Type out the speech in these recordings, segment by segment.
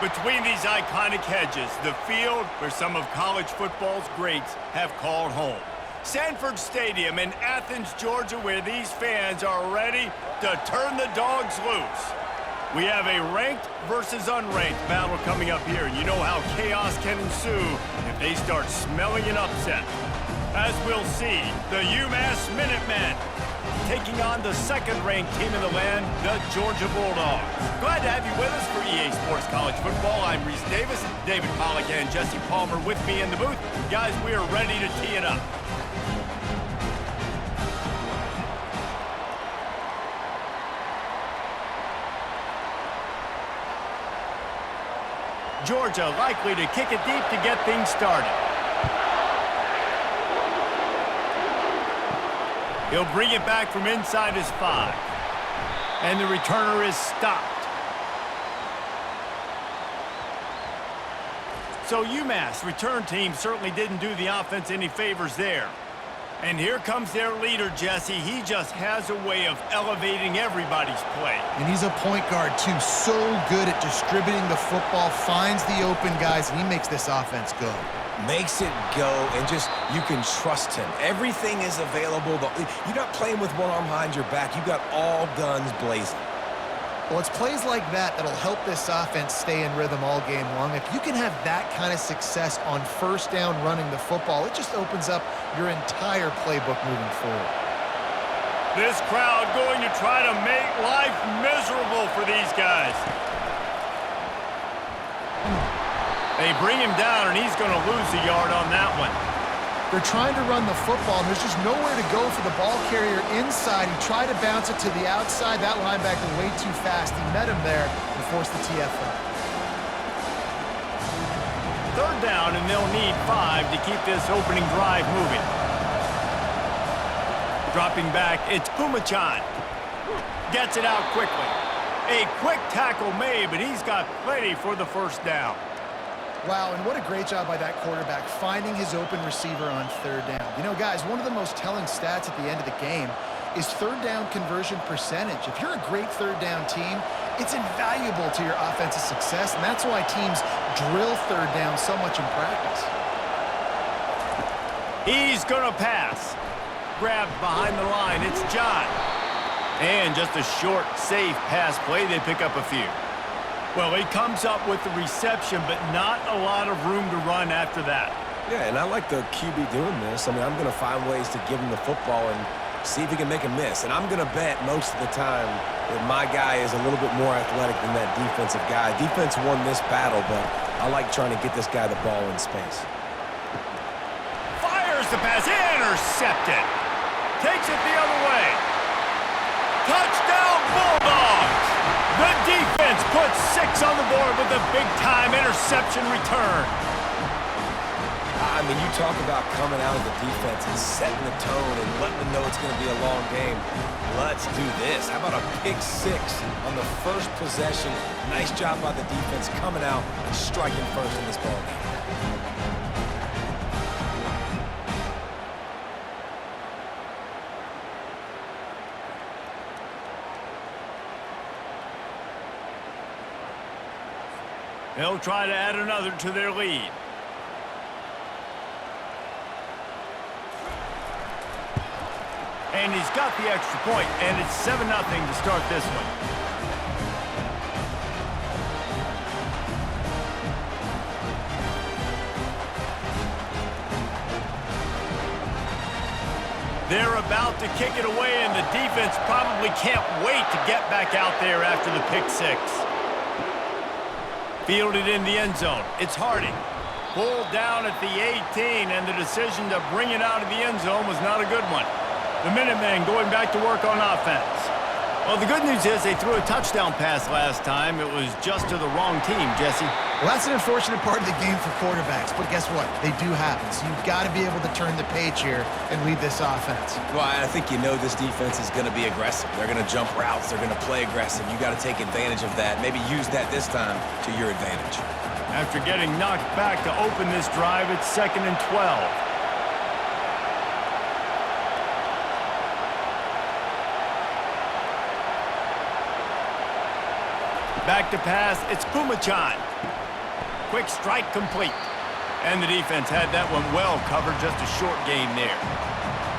Between these iconic hedges, the field where some of college football's greats have called home. Sanford Stadium in Athens, Georgia, where these fans are ready to turn the dogs loose. We have a ranked versus unranked battle coming up here, and you know how chaos can ensue if they start smelling an upset. As we'll see, the UMass Minutemen taking on the second-ranked team in the land, the Georgia Bulldogs. Glad to have you with us for EA Sports College Football. I'm Reese Davis, David Pollack, and Jesse Palmer with me in the booth. Guys, we are ready to tee it up. Georgia likely to kick it deep to get things started. He'll bring it back from inside his 5. And the returner is stopped. So UMass return team certainly didn't do the offense any favors there. And here comes their leader, Jesse. He just has a way of elevating everybody's play. And he's a point guard, too. So good at distributing the football, finds the open guys, and he makes this offense go. Makes it go, and just, you can trust him. Everything is available. You're not playing with one arm behind your back. You got all guns blazing. Well, it's plays like that that'll help this offense stay in rhythm all game long. If you can have that kind of success on first down running the football, it just opens up your entire playbook moving forward. This crowd going to try to make life miserable for these guys. They bring him down, and he's going to lose a yard on that one. They're trying to run the football, and there's just nowhere to go for the ball carrier inside. He tried to bounce it to the outside. That linebacker way too fast. He met him there and forced the TFL. Third down, and they'll need 5 to keep this opening drive moving. Dropping back, it's Umachan. Gets it out quickly. A quick tackle made, but he's got plenty for the first down. Wow, and what a great job by that quarterback, finding his open receiver on third down. You know, guys, one of the most telling stats at the end of the game is third down conversion percentage. If you're a great third down team, it's invaluable to your offensive success, and that's why teams drill third down so much in practice. He's going to pass. Grabbed behind the line, it's John. And just a short, safe pass play, they pick up a few. Well, he comes up with the reception, but not a lot of room to run after that. Yeah, and I like the QB doing this. I mean, I'm going to find ways to give him the football and see if he can make a miss. And I'm going to bet most of the time that my guy is a little bit more athletic than that defensive guy. Defense won this battle, but I like trying to get this guy the ball in space. Fires the pass, intercepted. Takes it the other way. Touchdown, Bulldogs! The defense puts 6 on the board with a big-time interception return. I mean, you talk about coming out of the defense and setting the tone and letting them know it's going to be a long game. Let's do this. How about a pick 6 on the first possession? Nice job by the defense coming out and striking first in this ball game. They'll try to add another to their lead. And he's got the extra point, and it's 7-0 to start this one. They're about to kick it away, and the defense probably can't wait to get back out there after the pick 6. Fielded in the end zone. It's Harding. Pulled down at the 18, and the decision to bring it out of the end zone was not a good one. The Minutemen going back to work on offense. Well, the good news is they threw a touchdown pass last time. It was just to the wrong team, Jesse. Well, that's an unfortunate part of the game for quarterbacks, but guess what? They do happen, so you've got to be able to turn the page here and lead this offense. Well, I think you know this defense is going to be aggressive. They're going to jump routes. They're going to play aggressive. You got to take advantage of that. Maybe use that this time to your advantage. After getting knocked back to open this drive, it's 2nd and 12. Back to pass, it's Pumachan. Quick strike complete. And the defense had that one well covered, just a short gain there.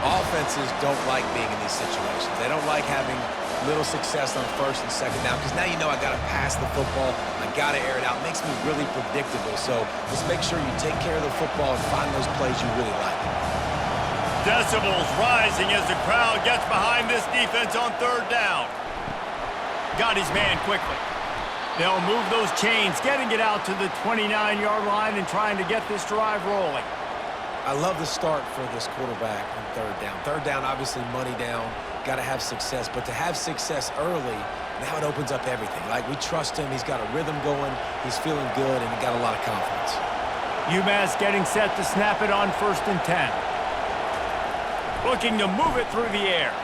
Offenses don't like being in these situations. They don't like having little success on first and second down because now you know I got to pass the football. I got to air it out. It makes me really predictable. So just make sure you take care of the football and find those plays you really like. Decibels rising as the crowd gets behind this defense on third down. Got his man quickly. They'll move those chains, getting it out to the 29-yard line and trying to get this drive rolling. I love the start for this quarterback on third down. Third down, obviously money down, got to have success. But to have success early, now it opens up everything. Like, we trust him. He's got a rhythm going. He's feeling good, and he got a lot of confidence. UMass getting set to snap it on 1st and 10. Looking to move it through the air.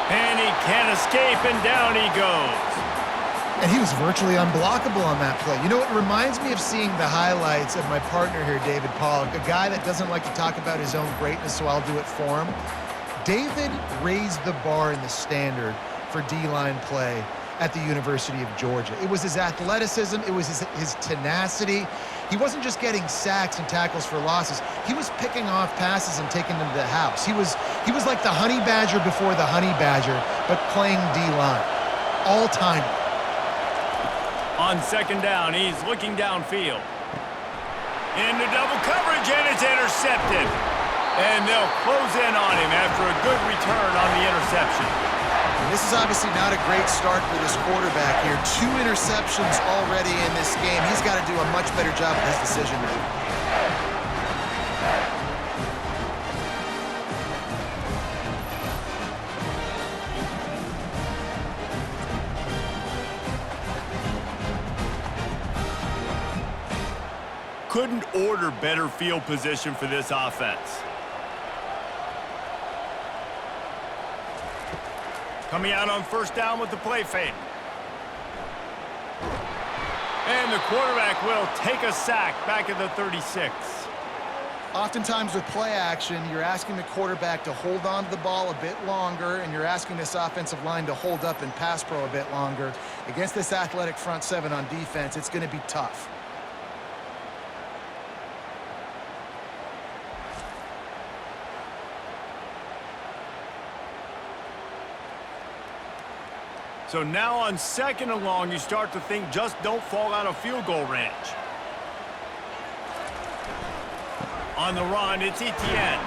And he can't escape, and down he goes. And he was virtually unblockable on that play. You know, it reminds me of seeing the highlights of my partner here, David Pollock, a guy that doesn't like to talk about his own greatness, so I'll do it for him. David raised the bar in the standard for D-line play at the University of Georgia. It was his athleticism. It was his tenacity. He wasn't just getting sacks and tackles for losses. He was picking off passes and taking them to the house. He was like the honey badger before the honey badger, but playing D-line. All-time. On 2nd down, he's looking downfield. Into double coverage, and it's intercepted. And they'll close in on him after a good return on the interception. And this is obviously not a great start for this quarterback here. 2 interceptions already in this game. He's got to do a much better job with his decision making. Couldn't order better field position for this offense. Coming out on 1st down with the play fake. And the quarterback will take a sack back at the 36. Oftentimes with play action, you're asking the quarterback to hold on to the ball a bit longer, and you're asking this offensive line to hold up in pass pro a bit longer. Against this athletic front 7 on defense, it's going to be tough. So now on 2nd and long, you start to think just don't fall out of field goal range. On the run, it's Etienne.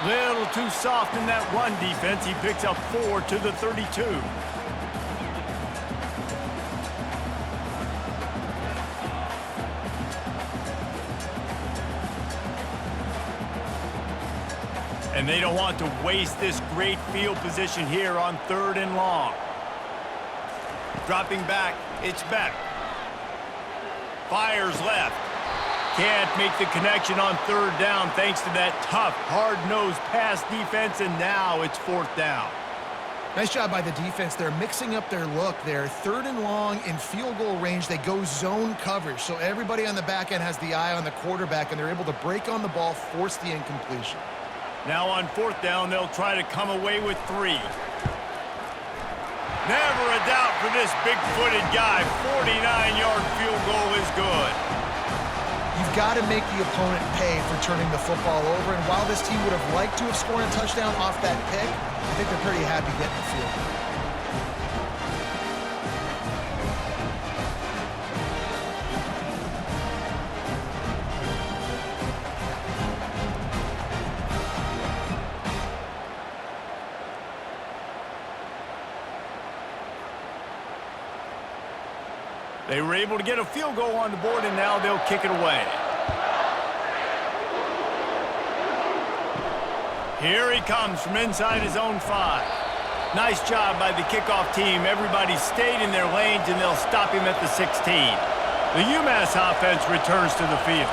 Little too soft in that run defense. He picks up 4 to the 32. And they don't want to waste this great field position here on 3rd and long. Dropping back, it's Beck. Fires left. Can't make the connection on 3rd down thanks to that tough, hard-nosed pass defense, and now it's 4th down. Nice job by the defense. They're mixing up their look there. 3rd and long in field goal range. They go zone coverage, so everybody on the back end has the eye on the quarterback, and they're able to break on the ball, force the incompletion. Now on 4th down, they'll try to come away with 3. Never a doubt for this big-footed guy. 49-yard field goal is good. You've got to make the opponent pay for turning the football over, and while this team would have liked to have scored a touchdown off that pick, I think they're pretty happy getting the field goal. They were able to get a field goal on the board, and now they'll kick it away. Here he comes from inside his own 5. Nice job by the kickoff team. Everybody stayed in their lanes, and they'll stop him at the 16. The UMass offense returns to the field.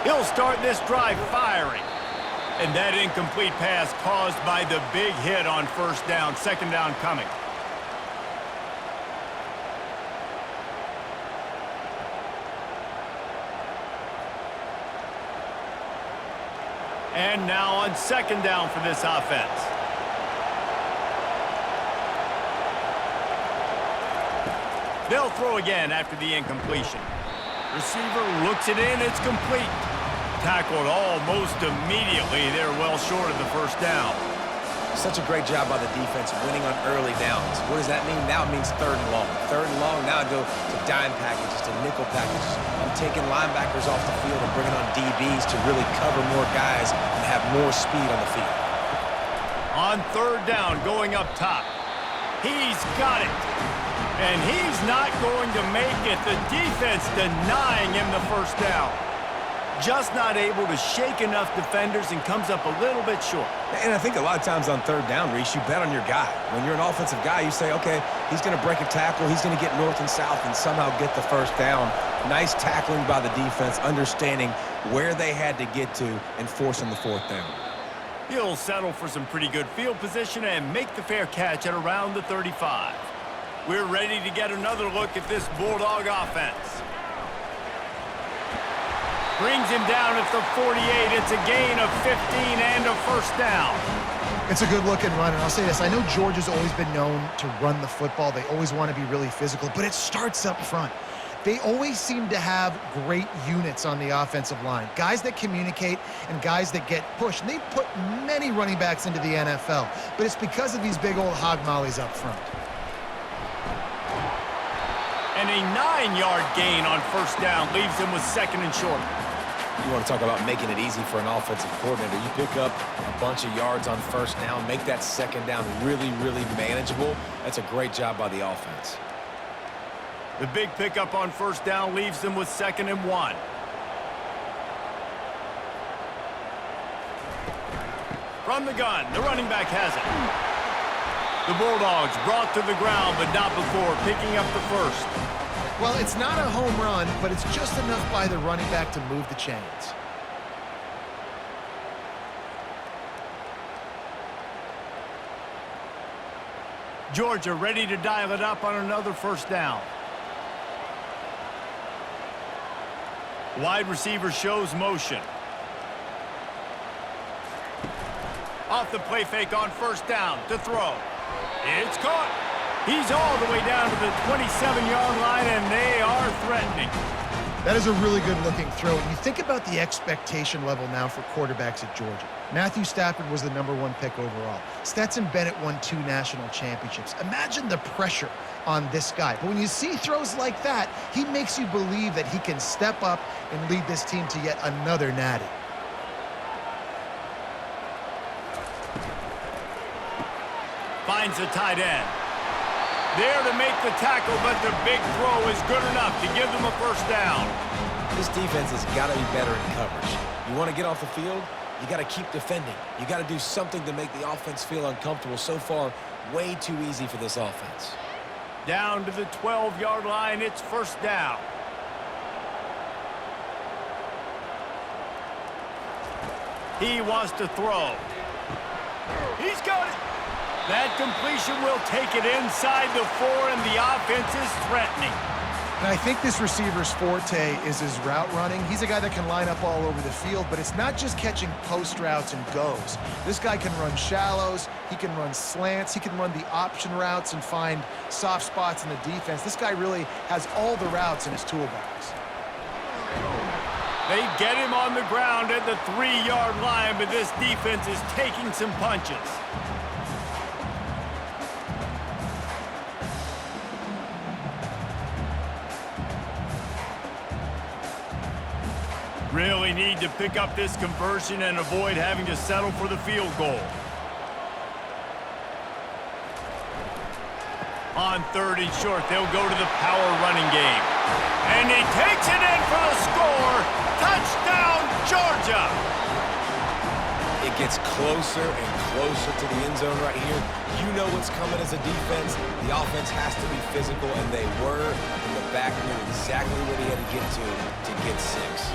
He'll start this drive firing. And that incomplete pass caused by the big hit on 1st down. 2nd down coming. And now on 2nd down for this offense. They'll throw again after the incompletion. Receiver looks it in. It's complete. Tackled almost immediately. They're well short of the first down. Such a great job by the defense winning on early downs. What does that mean? Now it means third and long. Third and long, now I go to dime packages, to nickel packages. I'm taking linebackers off the field and bringing on DBs to really cover more guys and have more speed on the field. On third down, going up top. He's got it. And he's not going to make it. The defense denying him the first down. Just not able to shake enough defenders and comes up a little bit short. And I think a lot of times on third down, Reese, you bet on your guy. When you're an offensive guy, you say, okay, he's going to break a tackle, he's going to get north and south and somehow get the first down. Nice tackling by the defense, understanding where they had to get to and forcing the fourth down. He'll settle for some pretty good field position and make the fair catch at around the 35. We're ready to get another look at this Bulldog offense. Brings him down at the 48. It's a gain of 15 and a first down. It's a good-looking run, and I'll say this. I know Georgia's always been known to run the football. They always want to be really physical, but it starts up front. They always seem to have great units on the offensive line, guys that communicate and guys that get pushed. And they've put many running backs into the NFL, but it's because of these big old hog mollies up front. And a 9-yard gain on first down leaves him with second and short. You want to talk about making it easy for an offensive coordinator. You pick up a bunch of yards on first down, make that second down really, really manageable. That's a great job by the offense. The big pickup on first down leaves them with second and 1. From the gun, the running back has it. The Bulldogs brought to the ground, but not before picking up the first. Well, it's not a home run, but it's just enough by the running back to move the chains. Georgia ready to dial it up on another first down. Wide receiver shows motion. Off the play fake on first down to throw. It's caught. He's all the way down to the 27-yard line, and they are threatening. That is a really good-looking throw. And you think about the expectation level now for quarterbacks at Georgia. Matthew Stafford was the #1 pick overall. Stetson Bennett won 2 national championships. Imagine the pressure on this guy. But when you see throws like that, he makes you believe that he can step up and lead this team to yet another natty. Finds the tight end. There to make the tackle, but the big throw is good enough to give them a first down. This defense has got to be better in coverage. You want to get off the field, you got to keep defending. You got to do something to make the offense feel uncomfortable. So far, way too easy for this offense. Down to the 12-yard line, it's first down. He wants to throw. He's got it. That completion will take it inside the 4, and the offense is threatening. And I think this receiver's forte is his route running. He's a guy that can line up all over the field, but it's not just catching post routes and goes. This guy can run shallows, he can run slants, he can run the option routes and find soft spots in the defense. This guy really has all the routes in his toolbox. They get him on the ground at the 3-yard line, but this defense is taking some punches. Really need to pick up this conversion and avoid having to settle for the field goal. On 3rd and short, they'll go to the power running game. And he takes it in for the score. Touchdown, Georgia! It gets closer and closer to the end zone right here. You know what's coming as a defense. The offense has to be physical, and they were. And the back knew exactly what he had to get 6.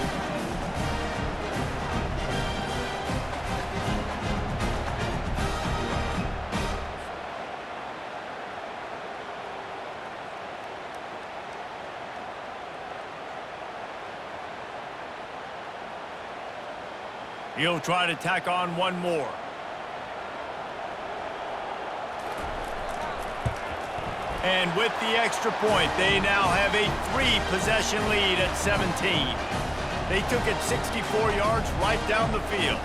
He'll try to tack on one more. And with the extra point, they now have a 3-possession lead at 17. They took it 64 yards right down the field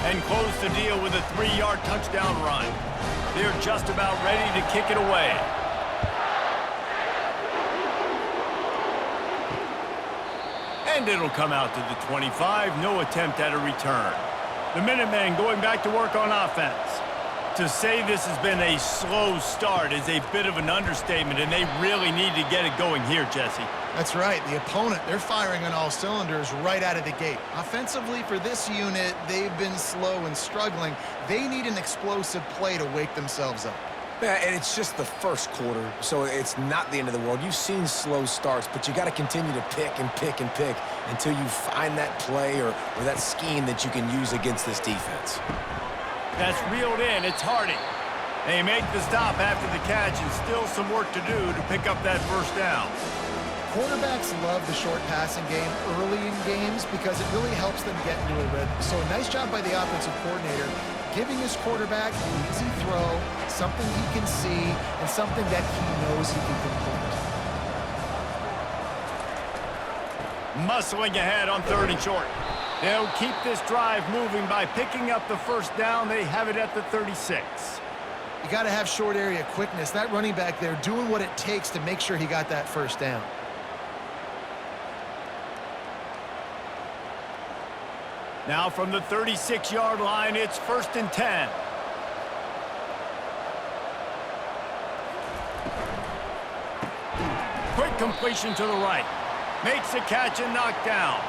and closed the deal with a 3-yard touchdown run. They're just about ready to kick it away. And it'll come out to the 25. No attempt at a return. The Minutemen going back to work on offense. To say this has been a slow start is a bit of an understatement, and they really need to get it going here, Jesse. That's right. The opponent, they're firing on all cylinders right out of the gate. Offensively, for this unit, they've been slow and struggling. They need an explosive play to wake themselves up. Yeah, and it's just the first quarter, so it's not the end of the world. You've seen slow starts, but you got to continue to pick and pick and pick until you find that play or that scheme that you can use against this defense. That's reeled in. It's Harding. They make the stop after the catch, and still some work to do to pick up that first down. Quarterbacks love the short passing game early in games because it really helps them get into a rhythm. So a nice job by the offensive coordinator giving his quarterback an easy throw, something he can see, and something that he knows he can complete. Muscling ahead on 3rd and short. They'll keep this drive moving by picking up the first down. They have it at the 36. You got to have short area quickness. That running back there doing what it takes to make sure he got that first down. Now from the 36-yard line, it's 1st and 10. Quick completion to the right. Makes the catch and knocked down.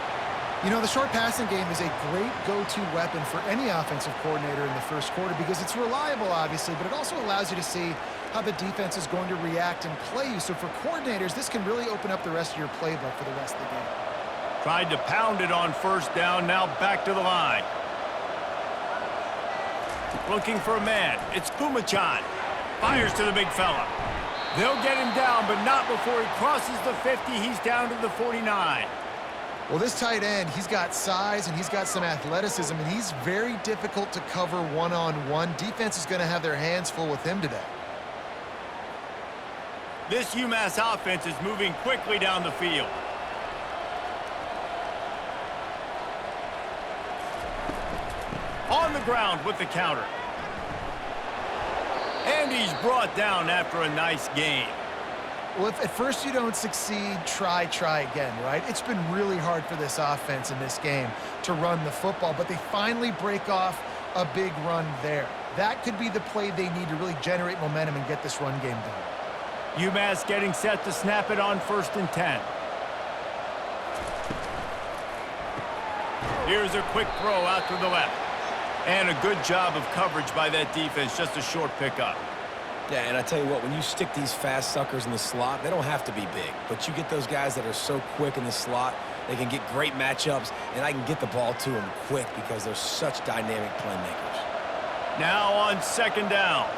You know, the short passing game is a great go-to weapon for any offensive coordinator in the first quarter because it's reliable, obviously, but it also allows you to see how the defense is going to react and play you. So for coordinators, this can really open up the rest of your playbook for the rest of the game. Tried to pound it on 1st down, now back to the line. Looking for a man. It's Pumachan. Fires to the big fella. They'll get him down, but not before he crosses the 50. He's down to the 49. Well, this tight end, he's got size and he's got some athleticism, and he's very difficult to cover one-on-one. Defense is going to have their hands full with him today. This UMass offense is moving quickly down the field. On the ground with the counter. And he's brought down after a nice gain. Well, if at first you don't succeed, try again, right? It's been really hard for this offense in this game to run the football, but they finally break off a big run there. That could be the play they need to really generate momentum and get this run game done. UMass getting set to snap it on 1st and 10. Here's a quick throw out to the left. And a good job of coverage by that defense, just a short pickup. Yeah, and I tell you what, when you stick these fast suckers in the slot, they don't have to be big. But you get those guys that are so quick in the slot, they can get great matchups, and I can get the ball to them quick because they're such dynamic playmakers. Now on 2nd down.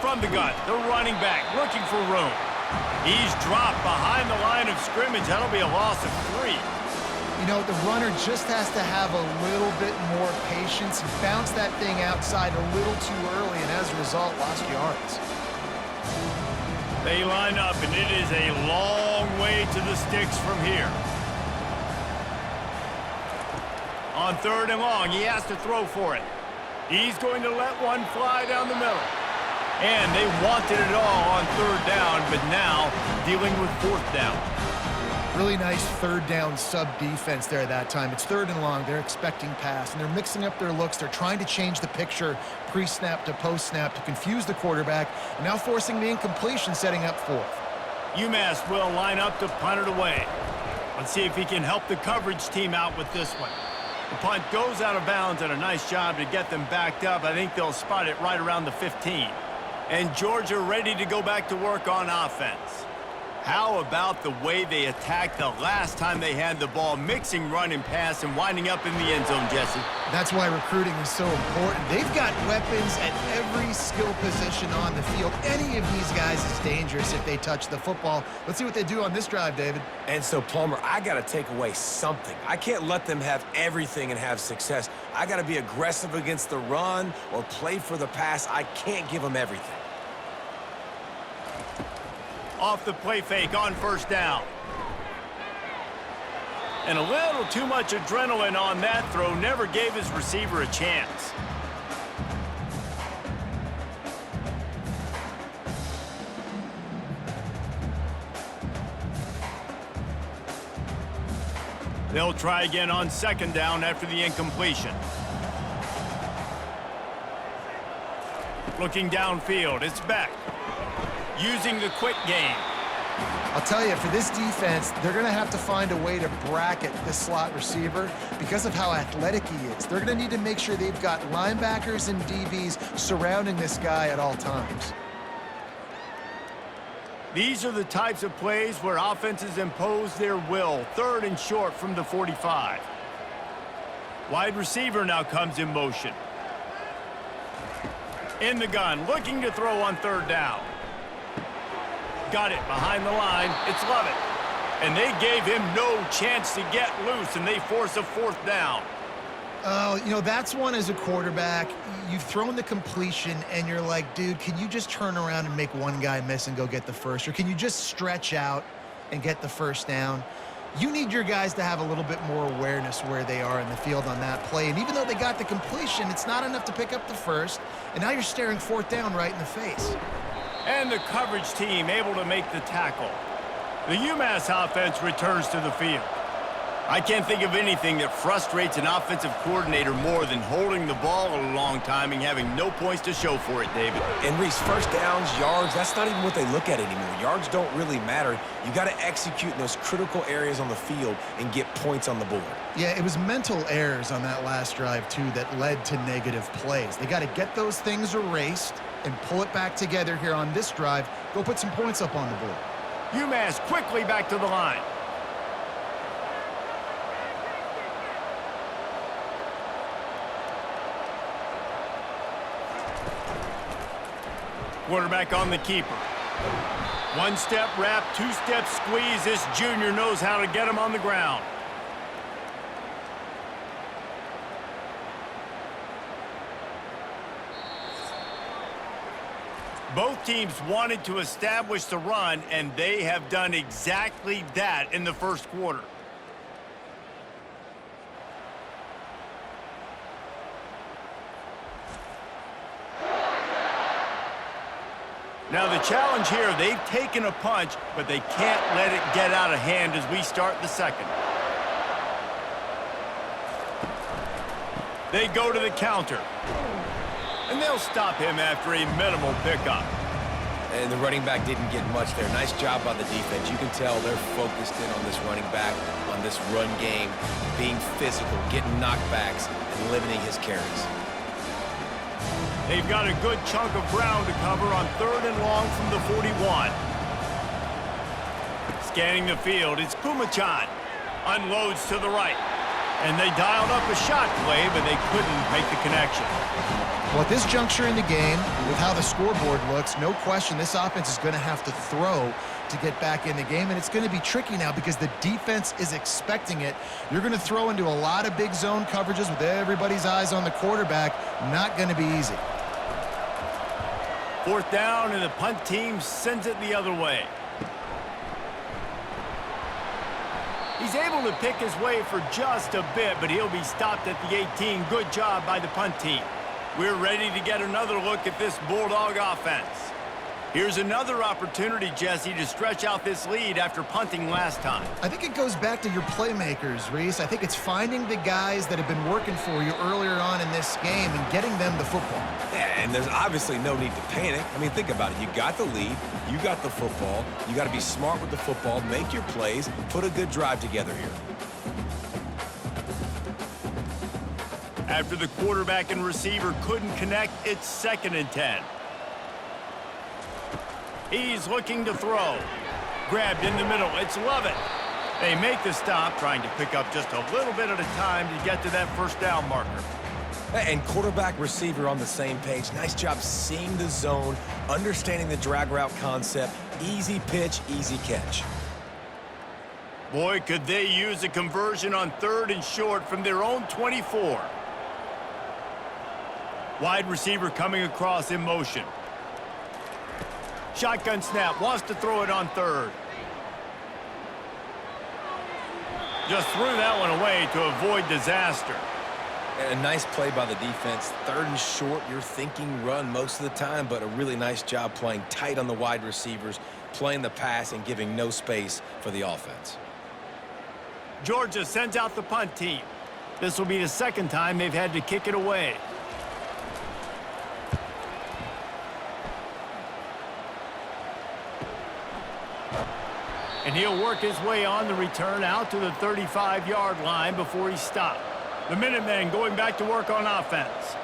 From the gun, the running back looking for room. He's dropped behind the line of scrimmage. That'll be a loss of 3. You know, the runner just has to have a little bit more patience. He bounced that thing outside a little too early, and as a result, lost yards. They line up, and it is a long way to the sticks from here. On 3rd and long, he has to throw for it. He's going to let one fly down the middle. And they wanted it all on 3rd down, but now dealing with 4th down. Really nice 3rd down sub-defense there that time. It's 3rd and long. They're expecting pass, and they're mixing up their looks. They're trying to change the picture pre-snap to post-snap to confuse the quarterback, and now forcing the incompletion, setting up 4th. UMass will line up to punt it away. Let's see if he can help the coverage team out with this one. The punt goes out of bounds, and a nice job to get them backed up. I think they'll spot it right around the 15. And Georgia ready to go back to work on offense. How about the way they attacked the last time they had the ball, mixing run and pass and winding up in the end zone, Jesse? That's why recruiting is so important. They've got weapons at every skill position on the field. Any of these guys is dangerous if they touch the football. Let's see what they do on this drive, David. And so, Palmer, I got to take away something. I can't let them have everything and have success. I got to be aggressive against the run or play for the pass. I can't give them everything. Off the play fake on first down. And a little too much adrenaline on that throw, never gave his receiver a chance. They'll try again on second down after the incompletion. Looking downfield, it's Beck. Using the quick game. I'll tell you, for this defense, they're going to have to find a way to bracket this slot receiver because of how athletic he is. They're going to need to make sure they've got linebackers and DBs surrounding this guy at all times. These are the types of plays where offenses impose their will. 3rd and short from the 45. Wide receiver now comes in motion. In the gun, looking to throw on 3rd down. Got it behind the line. It's Lovett. And they gave him no chance to get loose, and they force a 4th down. Oh, you know, that's one as a quarterback. You've thrown the completion, and you're like, dude, can you just turn around and make one guy miss and go get the first? Or can you just stretch out and get the first down? You need your guys to have a little bit more awareness where they are in the field on that play. And even though they got the completion, it's not enough to pick up the first. And now you're staring 4th down right in the face. And the coverage team able to make the tackle. The UMass offense returns to the field. I can't think of anything that frustrates an offensive coordinator more than holding the ball a long time and having no points to show for it, David. And Reese, first downs, yards, that's not even what they look at anymore. Yards don't really matter. You got to execute in those critical areas on the field and get points on the board. Yeah, it was mental errors on that last drive, too, that led to negative plays. They got to get those things erased and pull it back together here on this drive. Go put some points up on the board. UMass quickly back to the line. Quarterback on the keeper. 1-step wrap, 2-step squeeze. This junior knows how to get him on the ground. Both teams wanted to establish the run, and they have done exactly that in the first quarter. Now the challenge here, they've taken a punch, but they can't let it get out of hand as we start the second. They go to the counter. And they'll stop him after a minimal pickup. And the running back didn't get much there. Nice job by the defense. You can tell they're focused in on this running back, on this run game, being physical, getting knockbacks, and limiting his carries. They've got a good chunk of ground to cover on 3rd and long from the 41. Scanning the field, it's Pumachan. Unloads to the right. And they dialed up a shot play, but they couldn't make the connection. Well, at this juncture in the game, with how the scoreboard looks, no question this offense is going to have to throw to get back in the game, and it's going to be tricky now because the defense is expecting it. You're going to throw into a lot of big zone coverages with everybody's eyes on the quarterback. Not going to be easy. 4th down, and the punt team sends it the other way. He's able to pick his way for just a bit, but he'll be stopped at the 18. Good job by the punt team. We're ready to get another look at this Bulldog offense. Here's another opportunity, Jesse, to stretch out this lead after punting last time. I think it goes back to your playmakers, Reese. I think it's finding the guys that have been working for you earlier on in this game and getting them the football. Yeah, and there's obviously no need to panic. I mean, think about it. You got the lead. You got the football. You got to be smart with the football, make your plays, put a good drive together here. After the quarterback and receiver couldn't connect, it's 2nd and 10. He's looking to throw. Grabbed in the middle. It's Lovett. They make the stop, trying to pick up just a little bit at a time to get to that first down marker. And quarterback receiver on the same page. Nice job seeing the zone, understanding the drag route concept. Easy pitch, easy catch. Boy, could they use a conversion on 3rd and short from their own 24. Wide receiver coming across in motion. Shotgun snap, wants to throw it on 3rd. Just threw that one away to avoid disaster. And a nice play by the defense. 3rd and short, you're thinking run most of the time, but a really nice job playing tight on the wide receivers, playing the pass and giving no space for the offense. Georgia sends out the punt team. This will be the second time they've had to kick it away. And he'll work his way on the return out to the 35-yard line before he's stopped. The Minutemen going back to work on offense.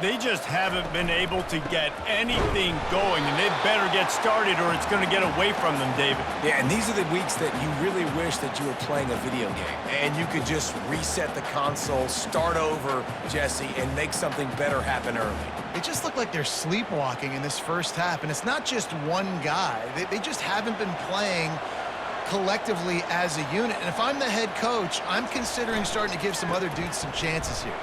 They just haven't been able to get anything going, and they better get started or it's going to get away from them, David. Yeah, and these are the weeks that you really wish that you were playing a video game and you could just reset the console, start over, Jesse, and make something better happen early. They just look like they're sleepwalking in this first half, and it's not just one guy. They just haven't been playing collectively as a unit. And if I'm the head coach, I'm considering starting to give some other dudes some chances here.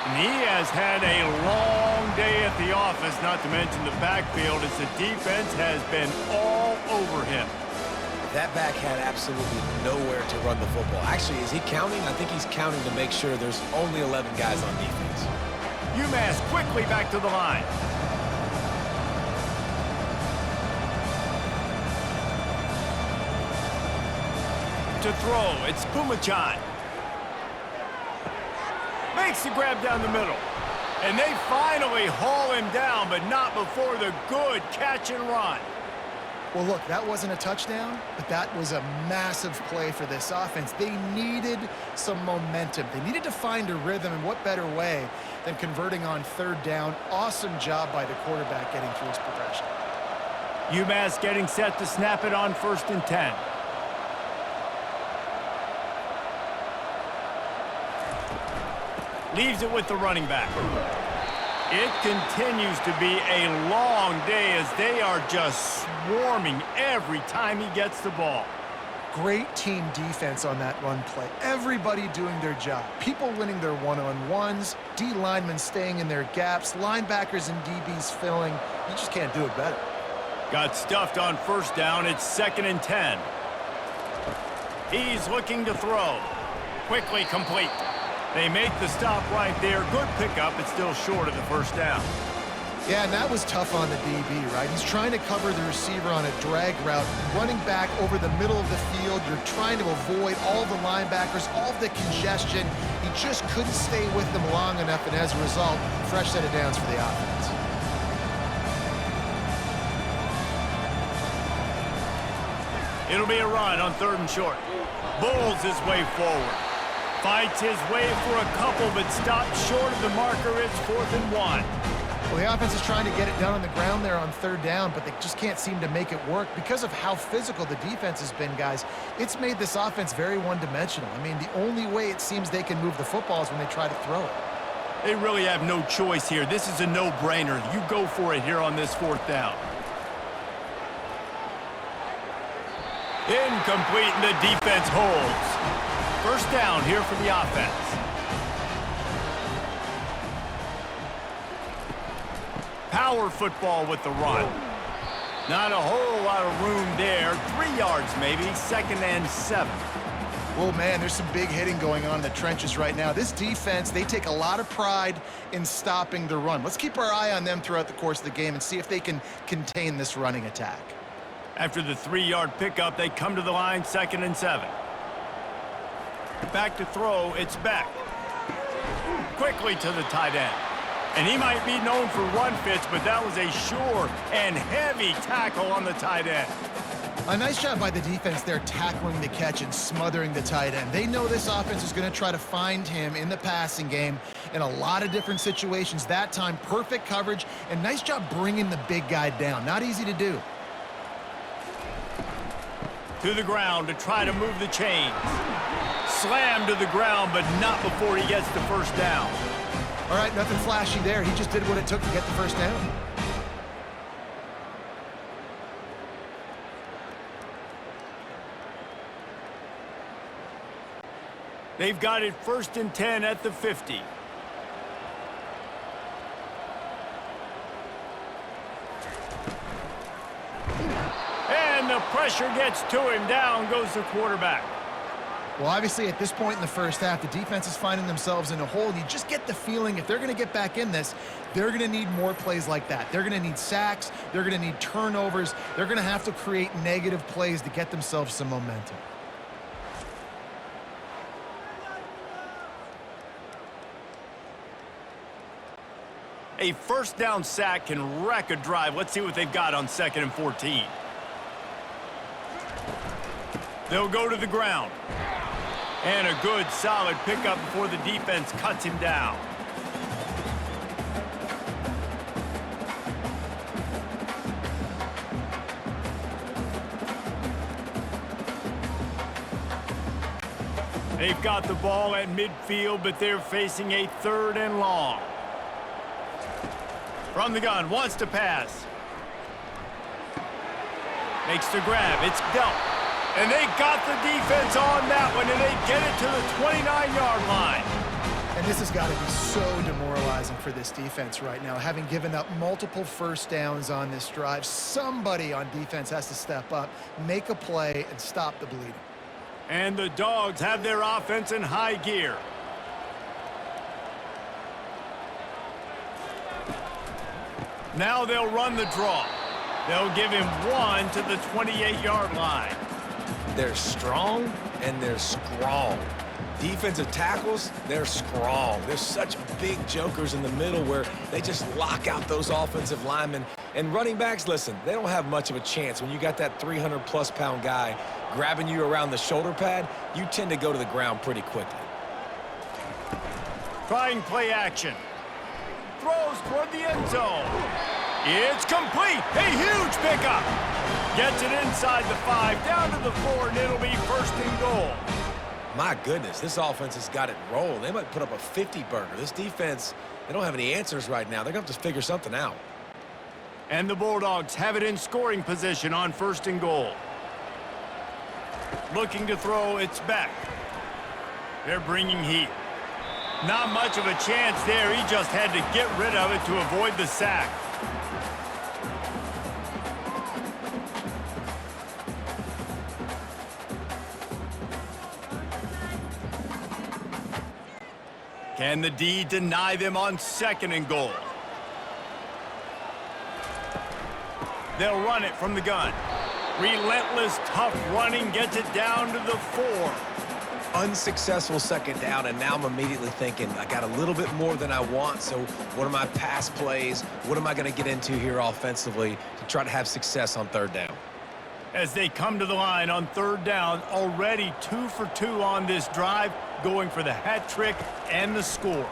And he has had a long day at the office, not to mention the backfield, as the defense has been all over him. That back had absolutely nowhere to run the football. Actually, is he counting? I think he's counting to make sure there's only 11 guys on defense. UMass quickly back to the line. To throw, it's Pumachan. Makes the grab down the middle. And they finally haul him down, but not before the good catch and run. Well, look, that wasn't a touchdown, but that was a massive play for this offense. They needed some momentum. They needed to find a rhythm, and what better way than converting on 3rd down. Awesome job by the quarterback getting through his progression. UMass getting set to snap it on 1st and 10. Leaves it with the running back. It continues to be a long day as they are just swarming every time he gets the ball. Great team defense on that run play. Everybody doing their job. People winning their one-on-ones, D linemen staying in their gaps, linebackers and DBs filling. You just can't do it better. Got stuffed on 1st down. It's 2nd and 10. He's looking to throw. Quickly complete. They make the stop right there. Good pickup, but still short of the 1st down. Yeah, and that was tough on the DB, right? He's trying to cover the receiver on a drag route, running back over the middle of the field. You're trying to avoid all the linebackers, all the congestion. He just couldn't stay with them long enough, and as a result, fresh set of downs for the offense. It'll be a run on 3rd and short. Bulls his way forward. Fights his way for a couple, but stopped short of the marker. It's 4th and 1. Well, the offense is trying to get it done on the ground there on 3rd down, but they just can't seem to make it work because of how physical the defense has been, guys. It's made this offense very one-dimensional. I mean, the only way it seems they can move the football is when they try to throw it. They really have no choice here. This is a no-brainer. You go for it here on this 4th down. Incomplete, and the defense holds. 1st down here for the offense. Power football with the run. Not a whole lot of room there. 3 yards maybe. 2nd and 7. Well, man, there's some big hitting going on in the trenches right now. This defense, they take a lot of pride in stopping the run. Let's keep our eye on them throughout the course of the game and see if they can contain this running attack. After the 3-yard pickup, they come to the line, 2nd and 7. Back to throw, it's Beck. Quickly to the tight end. And he might be known for run fits, but that was a sure and heavy tackle on the tight end. A nice job by the defense there tackling the catch and smothering the tight end. They know this offense is going to try to find him in the passing game in a lot of different situations. That time, perfect coverage, and nice job bringing the big guy down. Not easy to do. To the ground to try to move the chains. Slam to the ground, but not before he gets the first down. All right, nothing flashy there. He just did what it took to get the first down. They've got it 1st and 10 at the 50. And the pressure gets to him. Down goes the quarterback. Well, obviously, at this point in the first half, the defense is finding themselves in a hole. You just get the feeling if they're going to get back in this, they're going to need more plays like that. They're going to need sacks. They're going to need turnovers. They're going to have to create negative plays to get themselves some momentum. A first down sack can wreck a drive. Let's see what they've got on 2nd and 14. They'll go to the ground. And a good, solid pickup before the defense cuts him down. They've got the ball at midfield, but they're facing a 3rd and long. From the gun, wants to pass. Makes the grab. It's dealt. And they got the defense on that one, and they get it to the 29-yard line. And this has got to be so demoralizing for this defense right now. Having given up multiple first downs on this drive, somebody on defense has to step up, make a play, and stop the bleeding. And the Dogs have their offense in high gear. Now they'll run the draw. They'll give him 1 to the 28-yard line. They're strong and they're strong. Defensive tackles, they're strong. There's such big jokers in the middle where they just lock out those offensive linemen. And running backs, listen, they don't have much of a chance. When you got that 300-plus pound guy grabbing you around the shoulder pad, you tend to go to the ground pretty quickly. Trying play action. Throws toward the end zone. It's complete. A huge pickup. Gets it inside the 5, down to the 4, and it'll be 1st and goal. My goodness, this offense has got it rolled. They might put up a 50-burger. This defense, they don't have any answers right now. They're going to have to figure something out. And the Bulldogs have it in scoring position on 1st and goal. Looking to throw, it's back. They're bringing heat. Not much of a chance there. He just had to get rid of it to avoid the sack. Can the D deny them on 2nd and goal? They'll run it from the gun. Relentless, tough running gets it down to the 4. Unsuccessful 2nd down, and now I'm immediately thinking, I got a little bit more than I want, so what are my pass plays? What am I going to get into here offensively to try to have success on 3rd down? As they come to the line on 3rd down, already 2 for 2 on this drive, going for the hat trick and the score.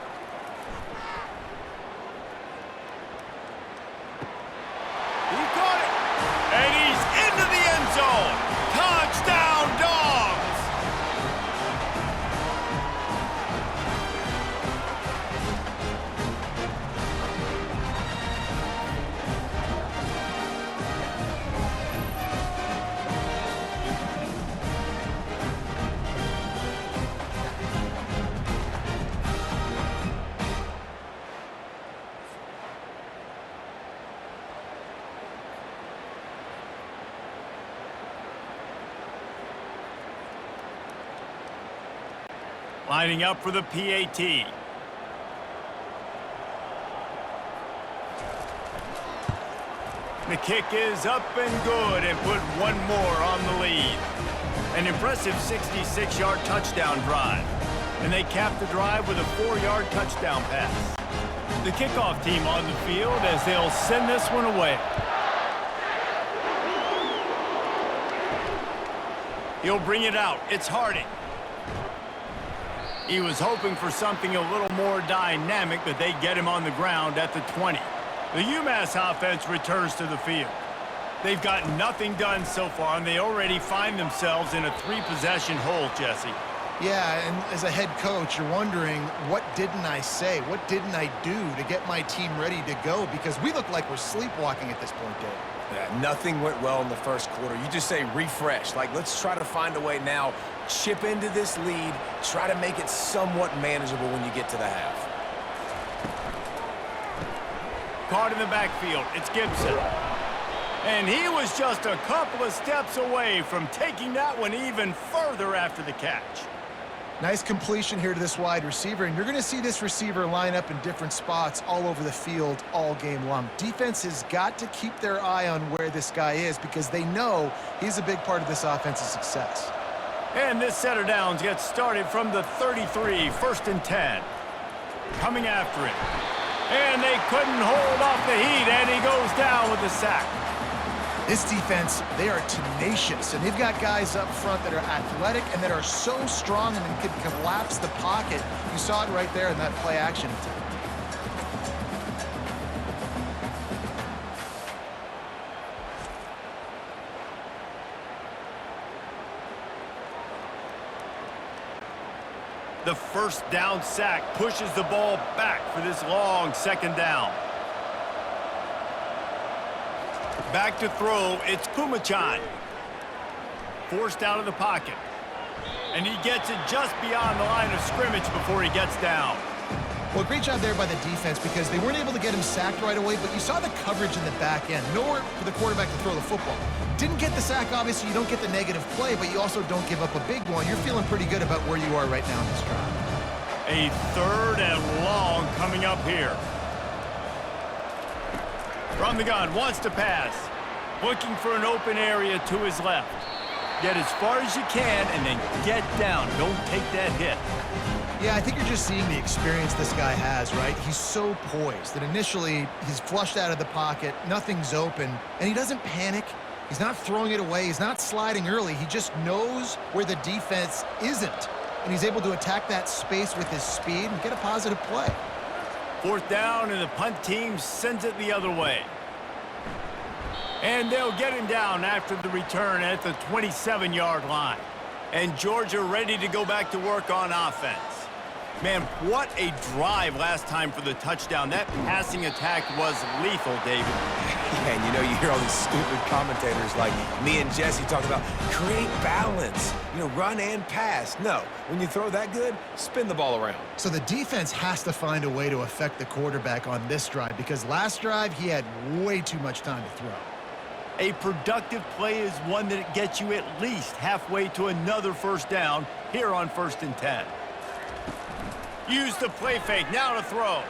He got it, and he's into the end zone. Touchdown, Dogs! Lining up for the PAT. The kick is up and good, and put 1 more on the lead. An impressive 66-yard touchdown drive. And they cap the drive with a 4-yard touchdown pass. The kickoff team on the field as they'll send this one away. He'll bring it out. It's Harding. He was hoping for something a little more dynamic, but they get him on the ground at the 20. The UMass offense returns to the field. They've got nothing done so far, and they already find themselves in a 3-possession hole, Jesse. Yeah, and as a head coach, you're wondering, what didn't I say? What didn't I do to get my team ready to go? Because we look like we're sleepwalking at this point, Dave. Yeah, nothing went well in the first quarter. You just say refresh. Like, let's try to find a way now, chip into this lead, try to make it somewhat manageable when you get to the half. Caught in the backfield, it's Gibson. And he was just a couple of steps away from taking that one even further after the catch. Nice completion here to this wide receiver, and you're going to see this receiver line up in different spots all over the field all game long. Defense has got to keep their eye on where this guy is because they know he's a big part of this offense's success. And this set of downs gets started from the 33, 1st and 10. Coming after it. And they couldn't hold off the heat, and he goes down with the sack. This defense, they are tenacious, and they've got guys up front that are athletic and that are so strong and can collapse the pocket. You saw it right there in that play action attempt. The first down sack pushes the ball back for this long 2nd down. Back to throw, it's Pumachan. Forced out of the pocket. And he gets it just beyond the line of scrimmage before he gets down. Well, great job there by the defense because they weren't able to get him sacked right away, but you saw the coverage in the back end. Nowhere for the quarterback to throw the football. Didn't get the sack, obviously. You don't get the negative play, but you also don't give up a big one. You're feeling pretty good about where you are right now in this drive. A 3rd and long coming up here. From the gun, wants to pass. Looking for an open area to his left. Get as far as you can and then get down. Don't take that hit. Yeah, I think you're just seeing the experience this guy has, right? He's so poised that initially he's flushed out of the pocket, nothing's open, and he doesn't panic. He's not throwing it away. He's not sliding early. He just knows where the defense isn't, and he's able to attack that space with his speed and get a positive play. 4th down, and the punt team sends it the other way. And they'll get him down after the return at the 27-yard line. And Georgia ready to go back to work on offense. Man, what a drive last time for the touchdown. That passing attack was lethal, David. Yeah, and you know, you hear all these stupid commentators like me and Jesse talk about create balance, you know, run and pass. No, when you throw that good, spin the ball around. So the defense has to find a way to affect the quarterback on this drive because last drive he had way too much time to throw. A productive play is one that gets you at least halfway to another 1st down here on 1st and 10. Use the play fake, now to throw.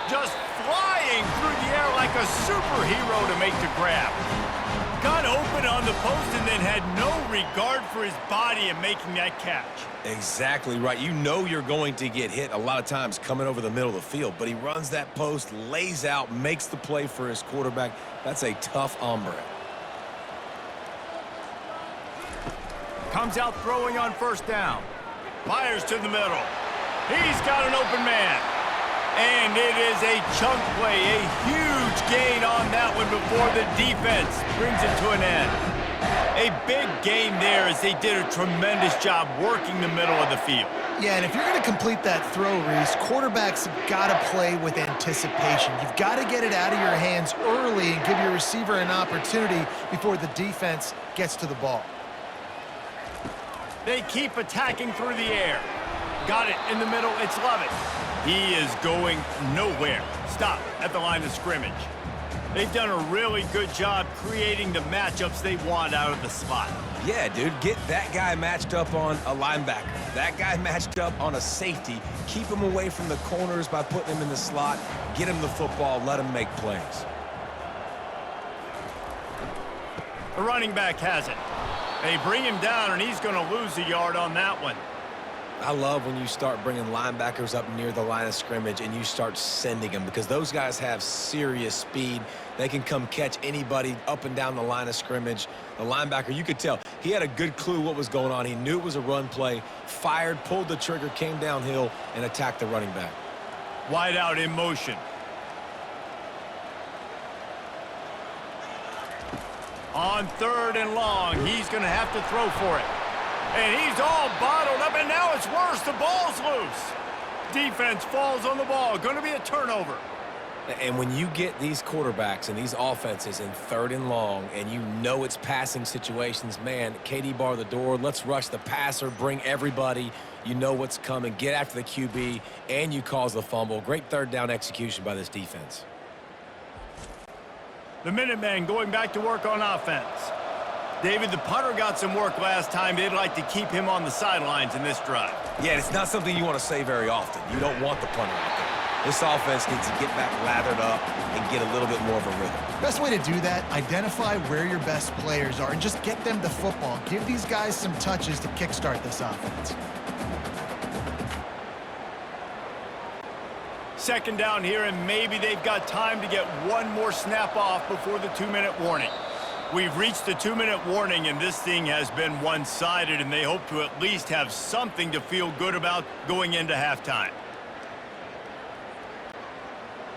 Just flying through the air like a superhero to make the grab. Got open on the post and then had no regard for his body in making that catch. Exactly right. You know you're going to get hit a lot of times coming over the middle of the field, but he runs that post, lays out, makes the play for his quarterback. That's a tough hombre. Comes out throwing on 1st down. Fires to the middle. He's got an open man. And it is a chunk play, a huge gain on that one before the defense brings it to an end. A big gain there as they did a tremendous job working the middle of the field. Yeah, and if you're going to complete that throw, Reese, quarterbacks have got to play with anticipation. You've got to get it out of your hands early and give your receiver an opportunity before the defense gets to the ball. They keep attacking through the air. Got it in the middle, it's Lovett. He is going nowhere. Stop at the line of scrimmage. They've done a really good job creating the matchups they want out of the slot. Yeah, dude, get that guy matched up on a linebacker. That guy matched up on a safety. Keep him away from the corners by putting him in the slot. Get him the football, let him make plays. The running back has it. They bring him down, and he's going to lose a yard on that one. I love when you start bringing linebackers up near the line of scrimmage and you start sending them because those guys have serious speed. They can come catch anybody up and down the line of scrimmage. The linebacker, you could tell, he had a good clue what was going on. He knew it was a run play, fired, pulled the trigger, came downhill, and attacked the running back. Wide out in motion. On 3rd and long, he's going to have to throw for it. And he's all bottled up, and now it's worse. The ball's loose. Defense falls on the ball. Going to be a turnover. And when you get these quarterbacks and these offenses in 3rd and long, and you know it's passing situations, man, KD bar the door. Let's rush the passer, bring everybody. You know what's coming. Get after the QB, and you cause the fumble. Great 3rd down execution by this defense. The Minutemen going back to work on offense. David, the punter got some work last time. They'd like to keep him on the sidelines in this drive. Yeah, it's not something you want to say very often. You don't want the punter out there. This offense needs to get back lathered up and get a little bit more of a rhythm. Best way to do that, identify where your best players are and just get them the football. Give these guys some touches to kickstart this offense. 2nd down here, and maybe they've got time to get one more snap off before the 2-minute warning. We've reached the 2-minute warning, and this thing has been one-sided, and they hope to at least have something to feel good about going into halftime.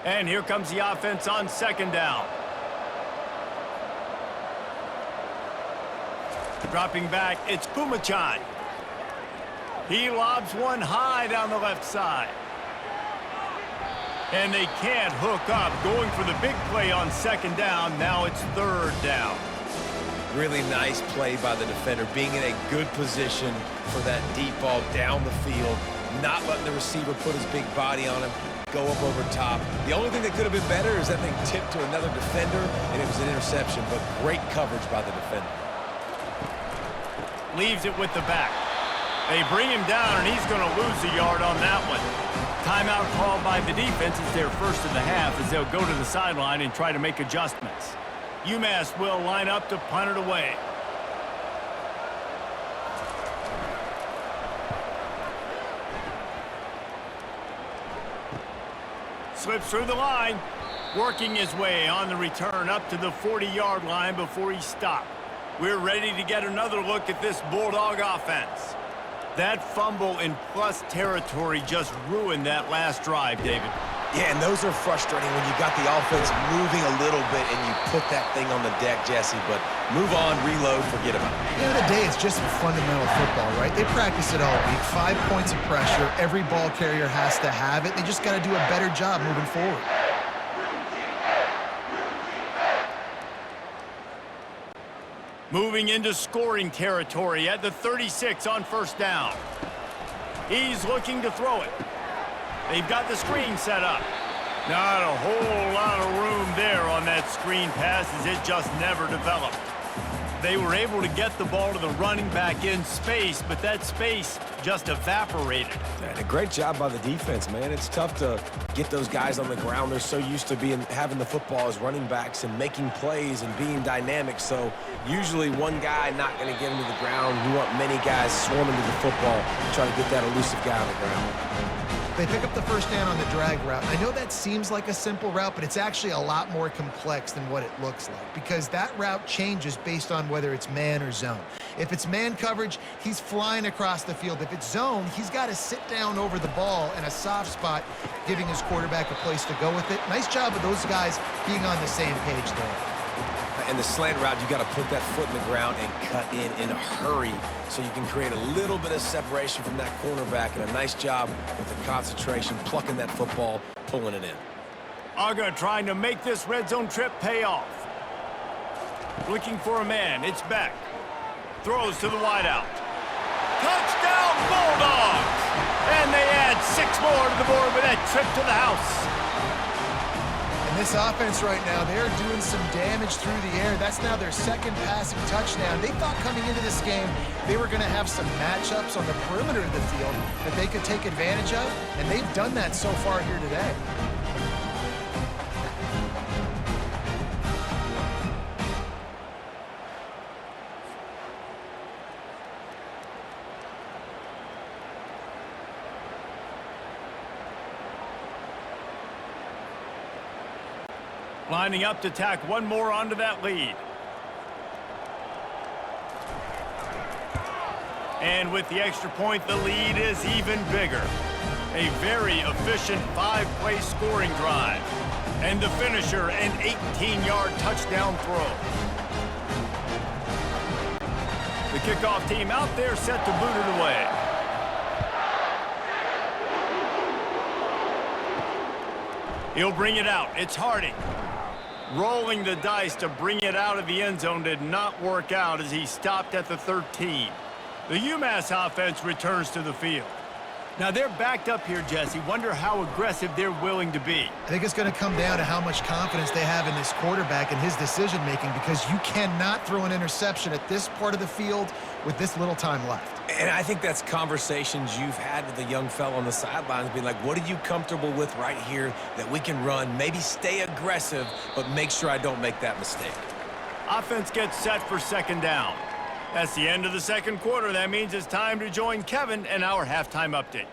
And here comes the offense on 2nd down. Dropping back, it's Pumachan. He lobs one high down the left side. And they can't hook up. Going for the big play on 2nd down. Now it's 3rd down. Really nice play by the defender, being in a good position for that deep ball down the field, not letting the receiver put his big body on him, go up over top. The only thing that could have been better is that thing tipped to another defender, and it was an interception, but great coverage by the defender. Leaves it with the back. They bring him down, and he's going to lose a yard on that one. Timeout called by the defense is their first of the half as they'll go to the sideline and try to make adjustments. UMass will line up to punt it away. Slips through the line, working his way on the return up to the 40-yard line before he stopped. We're ready to get another look at this Bulldog offense. That fumble in plus territory just ruined that last drive, David. Yeah, and those are frustrating when you got the offense moving a little bit and you put that thing on the deck, Jesse. But move on, reload, forget about it. At the end of the day, it's just fundamental football, right? They practice it all week. 5 points of pressure. Every ball carrier has to have it. They just got to do a better job moving forward. Moving into scoring territory at the 36 on 1st down. He's looking to throw it. They've got the screen set up. Not a whole lot of room there on that screen pass as it just never developed. They were able to get the ball to the running back in space, but that space just evaporated. And a great job by the defense, man. It's tough to get those guys on the ground. They're so used to having the football as running backs and making plays and being dynamic. So usually one guy not going to get him to the ground. You want many guys swarming to the football, trying to get that elusive guy on the ground. They pick up the 1st down on the drag route. I know that seems like a simple route, but it's actually a lot more complex than what it looks like because that route changes based on whether it's man or zone. If it's man coverage, he's flying across the field. If it's zone, he's got to sit down over the ball in a soft spot, giving his quarterback a place to go with it. Nice job of those guys being on the same page there. And the slant route, you got to put that foot in the ground and cut in a hurry so you can create a little bit of separation from that cornerback, and a nice job with the concentration, plucking that football, pulling it in. Aga trying to make this red zone trip pay off. Looking for a man. It's Beck. Throws to the wideout. Touchdown, Bulldogs! And they add 6 more to the board with that trip to the house. This offense right now, they're doing some damage through the air. That's now their 2nd passing touchdown. They thought coming into this game they were going to have some matchups on the perimeter of the field that they could take advantage of, and they've done that so far here today. Lining up to tack one more onto that lead. And with the extra point, the lead is even bigger. A very efficient 5-play scoring drive. And the finisher, an 18-yard touchdown throw. kickoff team out there set to boot it away. He'll bring it out. It's Harding. Rolling the dice to bring it out of the end zone did not work out as he stopped at the 13. The UMass offense returns to the field. Now they're backed up here, Jesse. Wonder how aggressive they're willing to be. I think it's going to come down to how much confidence they have in this quarterback and his decision-making, because you cannot throw an interception at this part of the field with this little time left. And I think that's conversations you've had with a young fellow on the sidelines, being like, what are you comfortable with right here that we can run? Maybe stay aggressive, but make sure I don't make that mistake. Offense gets set for second down. That's the end of the second quarter. That means it's time to join Kevin and our halftime update.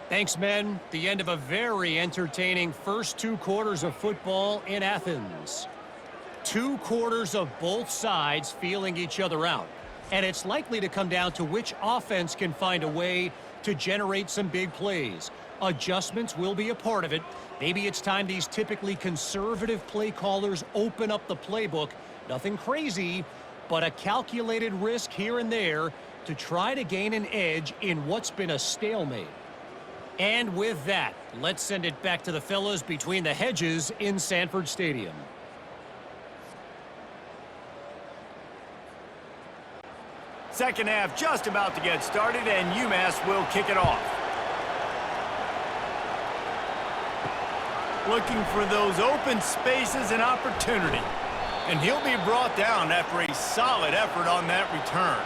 Thanks, men. The end of a very entertaining first 2 quarters of football in Athens. 2 quarters of both sides feeling each other out. And it's likely to come down to which offense can find a way to generate some big plays. Adjustments will be a part of it. Maybe it's time these typically conservative play callers open up the playbook. Nothing crazy, but a calculated risk here and there to try to gain an edge in what's been a stalemate. And with that, let's send it back to the fellas between the hedges in Sanford Stadium. Second half just about to get started, and UMass will kick it off. Looking for those open spaces and opportunity. And he'll be brought down after a solid effort on that return.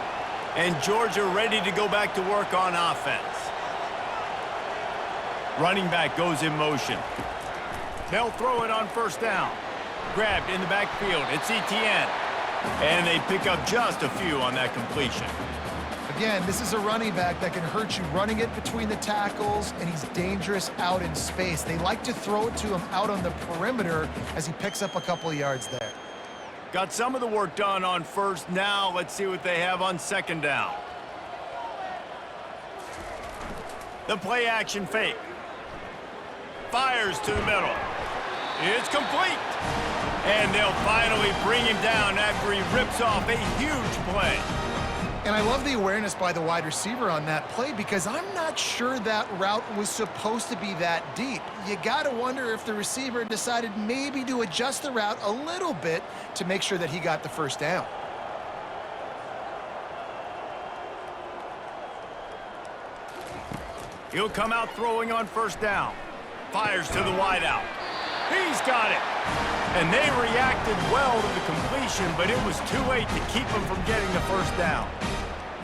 And Georgia ready to go back to work on offense. Running back goes in motion. They'll throw it on first down. Grabbed in the backfield. It's ETN. And they pick up just a few on that completion. Again, this is a running back that can hurt you running it between the tackles, and he's dangerous out in space. They like to throw it to him out on the perimeter as he picks up a couple of yards there. Got some of the work done on first. Now let's see what they have on second down. The play action fake. Fires to the middle. It's complete. And they'll finally bring him down after he rips off a huge play. And I love the awareness by the wide receiver on that play, because I'm not sure that route was supposed to be that deep. You got to wonder if the receiver decided maybe to adjust the route a little bit to make sure that he got the first down. He'll come out throwing on first down. Fires to the wideout. He's got it. And they reacted well to the completion, but it was too late to keep him from getting the first down.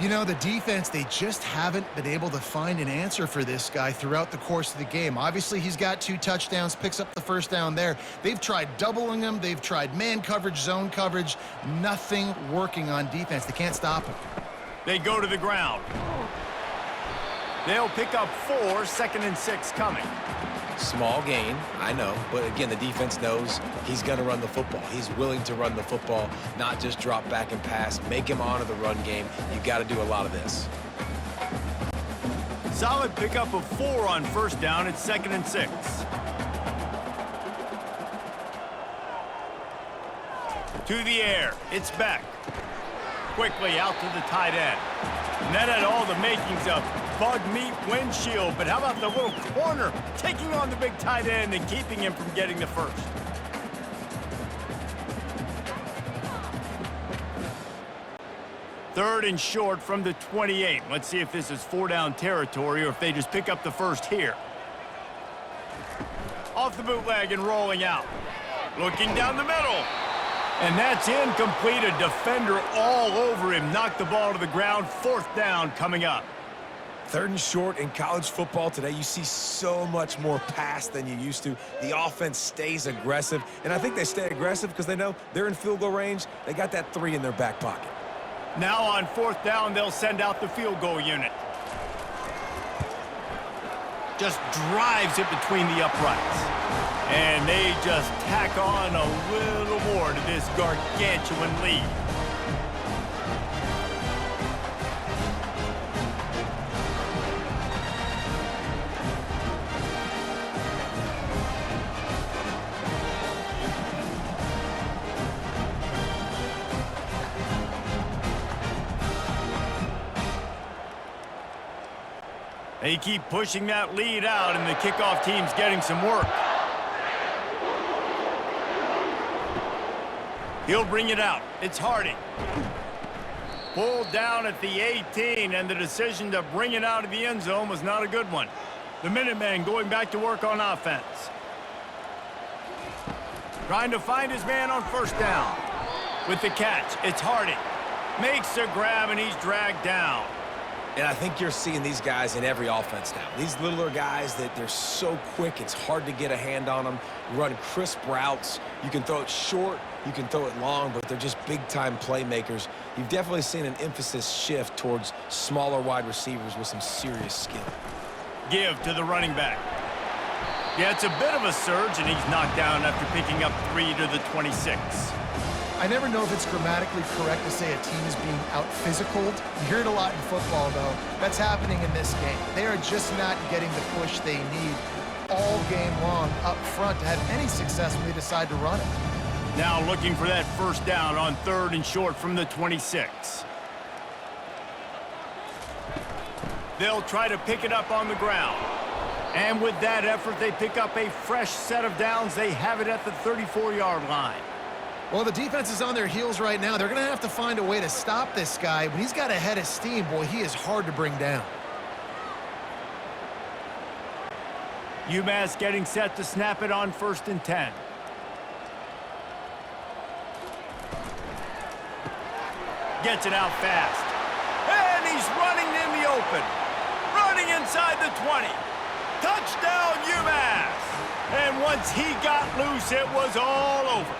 You know, the defense, they just haven't been able to find an answer for this guy throughout the course of the game. Obviously, he's got 2 touchdowns, picks up the first down there. They've tried doubling him. They've tried man coverage, zone coverage. Nothing working on defense. They can't stop him. They go to the ground. They'll pick up 4, second and 6 coming. Small gain, I know, but again, the defense knows he's going to run the football. He's willing to run the football, not just drop back and pass, make him honor the run game. You got to do a lot of this. Solid pickup of 4 on first down. It's second and 6. To the air. It's back. Quickly out to the tight end. And that had all the makings of bug meat windshield, but how about the little corner taking on the big tight end and keeping him from getting the first? Third and short from the 28. Let's see if this is 4-down territory or if they just pick up the first here. Off the bootleg and rolling out. Looking down the middle. And that's incomplete. A defender all over him. Knocked the ball to the ground. 4th down coming up. 3rd and short in college football today. You see so much more pass than you used to. The offense stays aggressive. And I think they stay aggressive because they know they're in field goal range. They got that 3 in their back pocket. Now on 4th down, they'll send out the field goal unit. Just drives it between the uprights. And they just tack on a little more to this gargantuan lead. They keep pushing that lead out, and the kickoff team's getting some work. He'll bring it out. It's Harding. Pulled down at the 18, and the decision to bring it out of the end zone was not a good one. The Minutemen going back to work on offense. Trying to find his man on first down. With the catch, it's Harding. Makes a grab, and he's dragged down. And I think you're seeing these guys in every offense now. These littler guys that they're so quick, it's hard to get a hand on them. Run crisp routes. You can throw it short, you can throw it long, but they're just big-time playmakers. You've definitely seen an emphasis shift towards smaller wide receivers with some serious skill. Give to the running back. Yeah, it's a bit of a surge, and he's knocked down after picking up 3 to the 26. I never know if it's grammatically correct to say a team is being out-physicaled. You hear it a lot in football, though. That's happening in this game. They are just not getting the push they need all game long up front to have any success when they decide to run it. Now looking for that first down on 3rd and short from the 26. They'll try to pick it up on the ground. And with that effort, they pick up a fresh set of downs. They have it at the 34-yard line. Well, the defense is on their heels right now. They're going to have to find a way to stop this guy. When he's got a head of steam, boy, he is hard to bring down. UMass getting set to snap it on 1st and 10. Gets it out fast. And he's running in the open. Running inside the 20. Touchdown, UMass! And once he got loose, it was all over.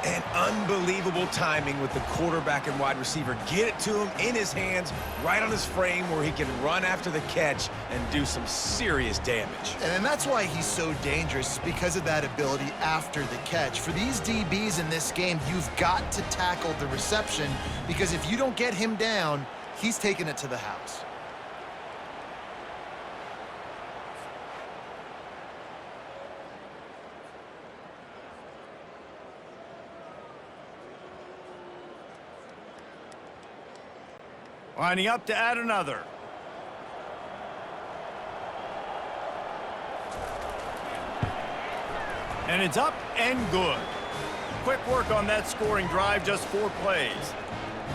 And unbelievable timing with the quarterback and wide receiver. Get it to him in his hands, right on his frame where he can run after the catch and do some serious damage. And that's why he's so dangerous, because of that ability after the catch. For these DBs in this game, you've got to tackle the reception, because if you don't get him down, he's taking it to the house. Lining up to add another. And it's up and good. Quick work on that scoring drive, just 4 plays.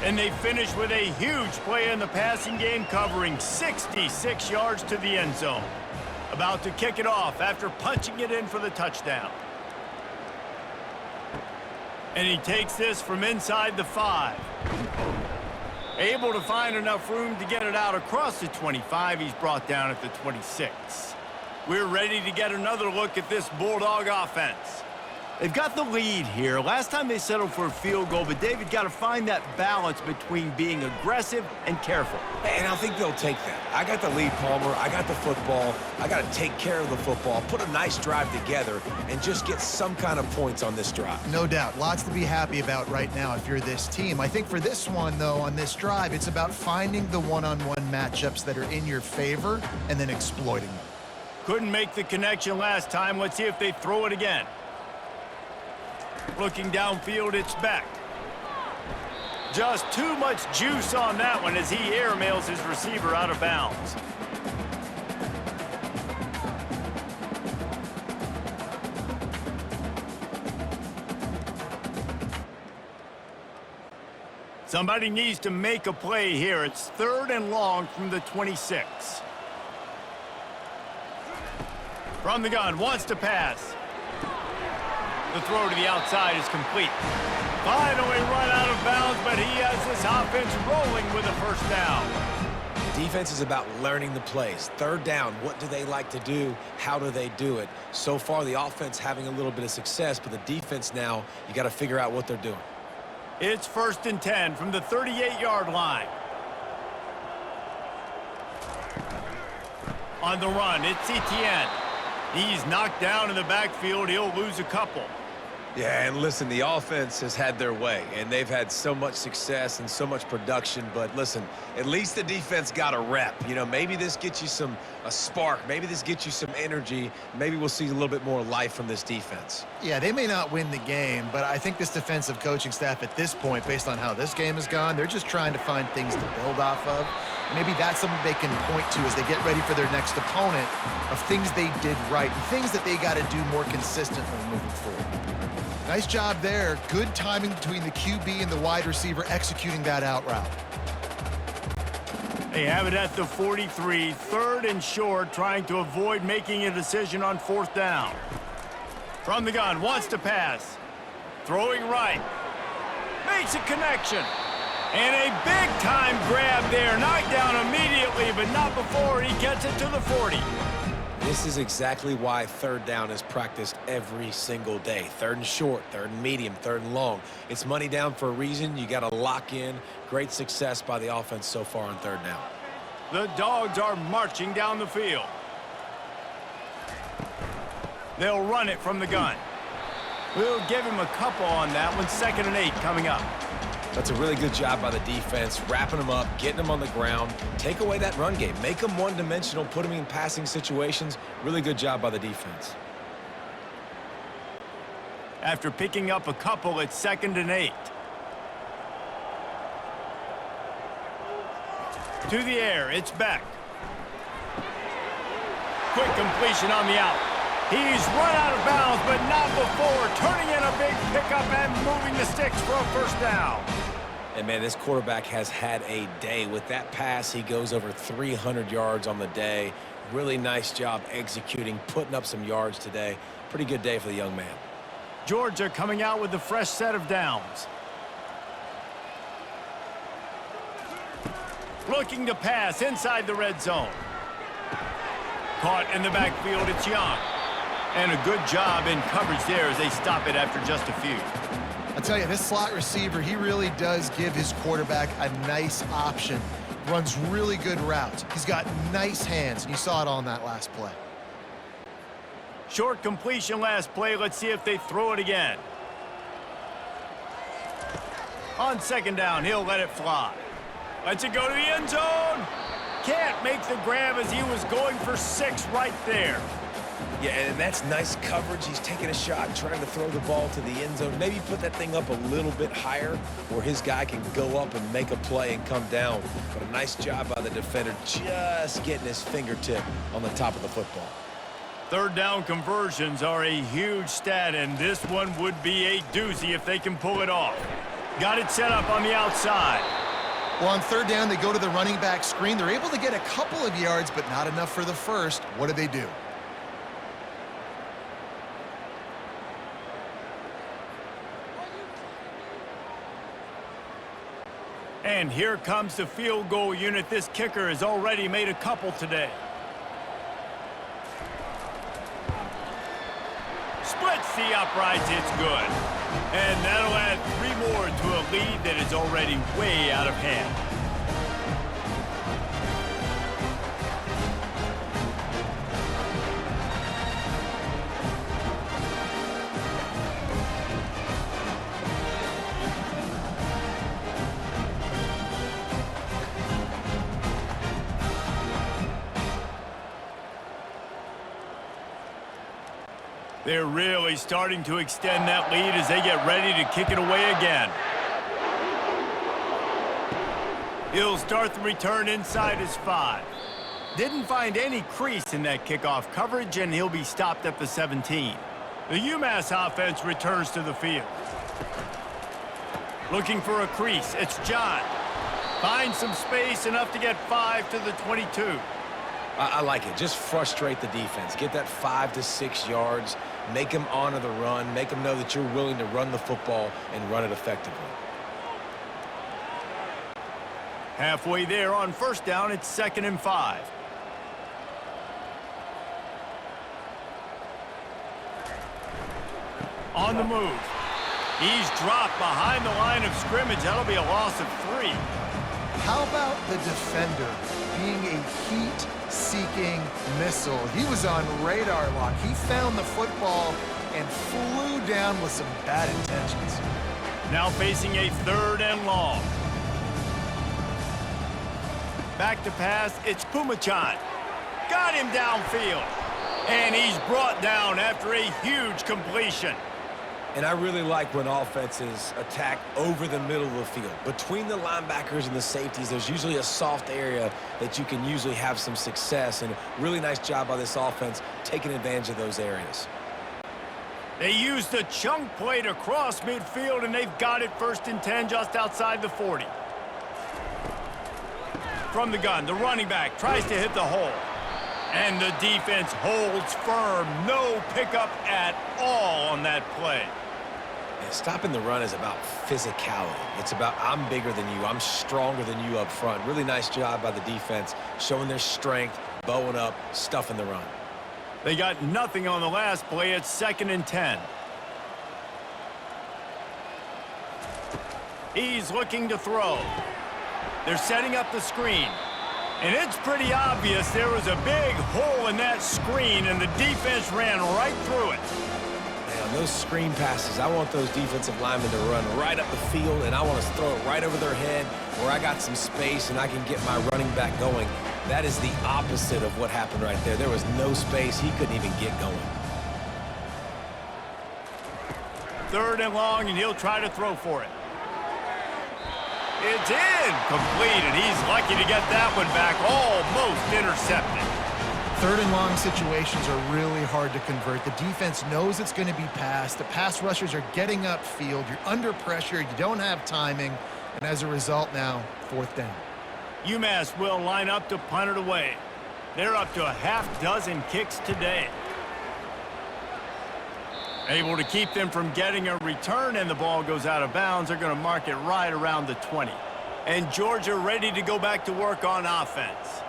And they finish with a huge play in the passing game, covering 66 yards to the end zone. About to kick it off after punching it in for the touchdown. And he takes this from inside the 5. Able to find enough room to get it out across the 25. He's brought down at the 26. We're ready to get another look at this Bulldog offense. They've got the lead here. Last time they settled for a field goal, but David got to find that balance between being aggressive and careful. And I think they'll take that. I got the lead, Palmer. I got the football. I got to take care of the football, put a nice drive together, and just get some kind of points on this drive. No doubt. Lots to be happy about right now if you're this team. I think for this one, though, on this drive, it's about finding the one-on-one matchups that are in your favor and then exploiting them. Couldn't make the connection last time. Let's see if they throw it again. Looking downfield, it's Beck. Just too much juice on that one as he airmails his receiver out of bounds. Somebody needs to make a play here. It's 3rd and long from the 26. From the gun, wants to pass. The throw to the outside is complete. Finally run out of bounds, but he has this offense rolling with a first down. Defense is about learning the plays. 3rd down, what do they like to do? How do they do it? So far, the offense having a little bit of success, but the defense now, you got to figure out what they're doing. It's 1st and 10 from the 38-yard line. On the run, it's Etienne. He's knocked down in the backfield. He'll lose a couple. Yeah, and listen, the offense has had their way, and they've had so much success and so much production. But listen, at least the defense got a rep. You know, maybe this gets you a spark. Maybe this gets you some energy. Maybe we'll see a little bit more life from this defense. Yeah, they may not win the game, but I think this defensive coaching staff at this point, based on how this game has gone, they're just trying to find things to build off of. Maybe that's something they can point to as they get ready for their next opponent, of things they did right and things that they got to do more consistently moving forward. Nice job there. Good timing between the QB and the wide receiver executing that out route. They have it at the 43, 3rd and short, trying to avoid making a decision on 4th down. From the gun, wants to pass. Throwing right. Makes a connection. And a big-time grab there. Knocked down immediately, but not before he gets it to the 40. This is exactly why 3rd down is practiced every single day. 3rd and short, 3rd and medium, 3rd and long. It's money down for a reason. You got to lock in. Great success by the offense so far on 3rd down. The Dogs are marching down the field. They'll run it from the gun. We'll give him a couple on that one. 2nd and 8 coming up. That's a really good job by the defense, wrapping them up, getting them on the ground. Take away that run game. Make them one-dimensional, put them in passing situations. Really good job by the defense. After picking up a couple, it's 2nd and 8. To the air, it's Beck. Quick completion on the out. He's run out of bounds, but not before. Turning in a big pickup and moving the sticks for a 1st down. And, man, this quarterback has had a day. With that pass, he goes over 300 yards on the day. Really nice job executing, putting up some yards today. Pretty good day for the young man. Georgia coming out with a fresh set of downs. Looking to pass inside the red zone. Caught in the backfield, it's Young. And a good job in coverage there as they stop it after just a few. I'll tell you, this slot receiver, he really does give his quarterback a nice option. Runs really good routes. He's got nice hands, and you saw it on that last play. Short completion last play. Let's see if they throw it again. On 2nd down, he'll let it fly. Lets it go to the end zone. Can't make the grab as he was going for 6 right there. Yeah, and that's nice coverage. He's taking a shot, trying to throw the ball to the end zone. Maybe put that thing up a little bit higher where his guy can go up and make a play and come down. But a nice job by the defender just getting his fingertip on the top of the football. 3rd down conversions are a huge stat, and this one would be a doozy if they can pull it off. Got it set up on the outside. Well, on 3rd down, they go to the running back screen. They're able to get a couple of yards, but not enough for the 1st. What do? And here comes the field goal unit. This kicker has already made a couple today. Splits the uprights, it's good. And that'll add 3 more to a lead that is already way out of hand. They're really starting to extend that lead as they get ready to kick it away again. He'll start the return inside his 5. Didn't find any crease in that kickoff coverage, and he'll be stopped at the 17. The UMass offense returns to the field. Looking for a crease, it's John. Finds some space, enough to get 5 to the 22. I like it. Just frustrate the defense. Get that 5 to 6 yards. Make them honor the run. Make them know that you're willing to run the football and run it effectively. Halfway there on 1st down, it's 2nd and 5. On the move. He's dropped behind the line of scrimmage. That'll be a loss of 3. How about the defender being a heat-seeking missile? He was on radar lock. He found the football and flew down with some bad intentions. Now facing a 3rd and long. Back to pass, it's Pumachan. Got him downfield. And he's brought down after a huge completion. And I really like when offenses attack over the middle of the field. Between the linebackers and the safeties, there's usually a soft area that you can usually have some success. And really nice job by this offense taking advantage of those areas. They used a chunk play to cross midfield, and they've got it 1st and 10 just outside the 40. From the gun, the running back tries to hit the hole. And the defense holds firm. No pickup at all on that play. And stopping the run is about physicality. It's about I'm bigger than you. I'm stronger than you up front. Really nice job by the defense, showing their strength, bowing up, stuffing the run. They got nothing on the last play. It's 2nd and 10. He's looking to throw. They're setting up the screen. And it's pretty obvious there was a big hole in that screen, and the defense ran right through it. Man, on those screen passes, I want those defensive linemen to run right up the field, and I want to throw it right over their head where I got some space and I can get my running back going. That is the opposite of what happened right there. There was no space. He couldn't even get going. 3rd and long, and he'll try to throw for it. It's in, complete, and he's lucky to get that one back, almost intercepted. 3rd and long situations are really hard to convert. The defense knows it's going to be passed. The pass rushers are getting upfield. You're under pressure. You don't have timing. And as a result now, 4th down. UMass will line up to punt it away. They're up to a half-dozen kicks today. Able to keep them from getting a return, and the ball goes out of bounds. They're going to mark it right around the 20. And Georgia ready to go back to work on offense.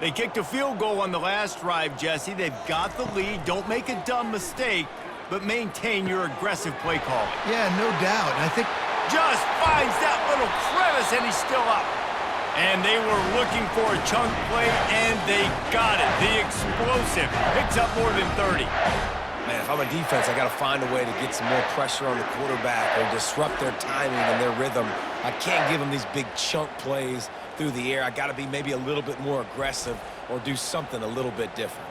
They kicked a field goal on the last drive, Jesse. They've got the lead. Don't make a dumb mistake, but maintain your aggressive play calling. Yeah, no doubt. And I think just finds that little crevice, and he's still up. And they were looking for a chunk play, and they got it. The explosive picks up more than 30. Man, if I'm a defense, I got to find a way to get some more pressure on the quarterback or disrupt their timing and their rhythm. I can't give them these big chunk plays through the air. I got to be maybe a little bit more aggressive or do something a little bit different.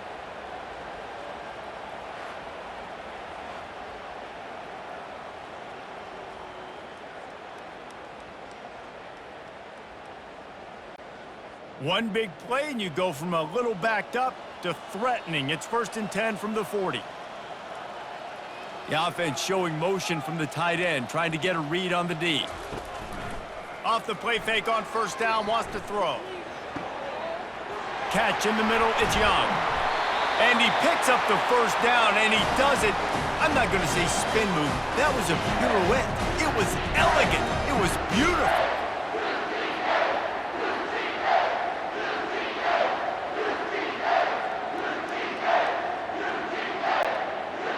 One big play, and you go from a little backed up to threatening. It's 1st and 10 from the 40. The offense showing motion from the tight end, trying to get a read on the D. Off the play fake on 1st down, wants to throw. Catch in the middle, it's Young. And he picks up the 1st down, and he does it. I'm not going to say spin move. That was a pirouette. It was elegant. It was beautiful.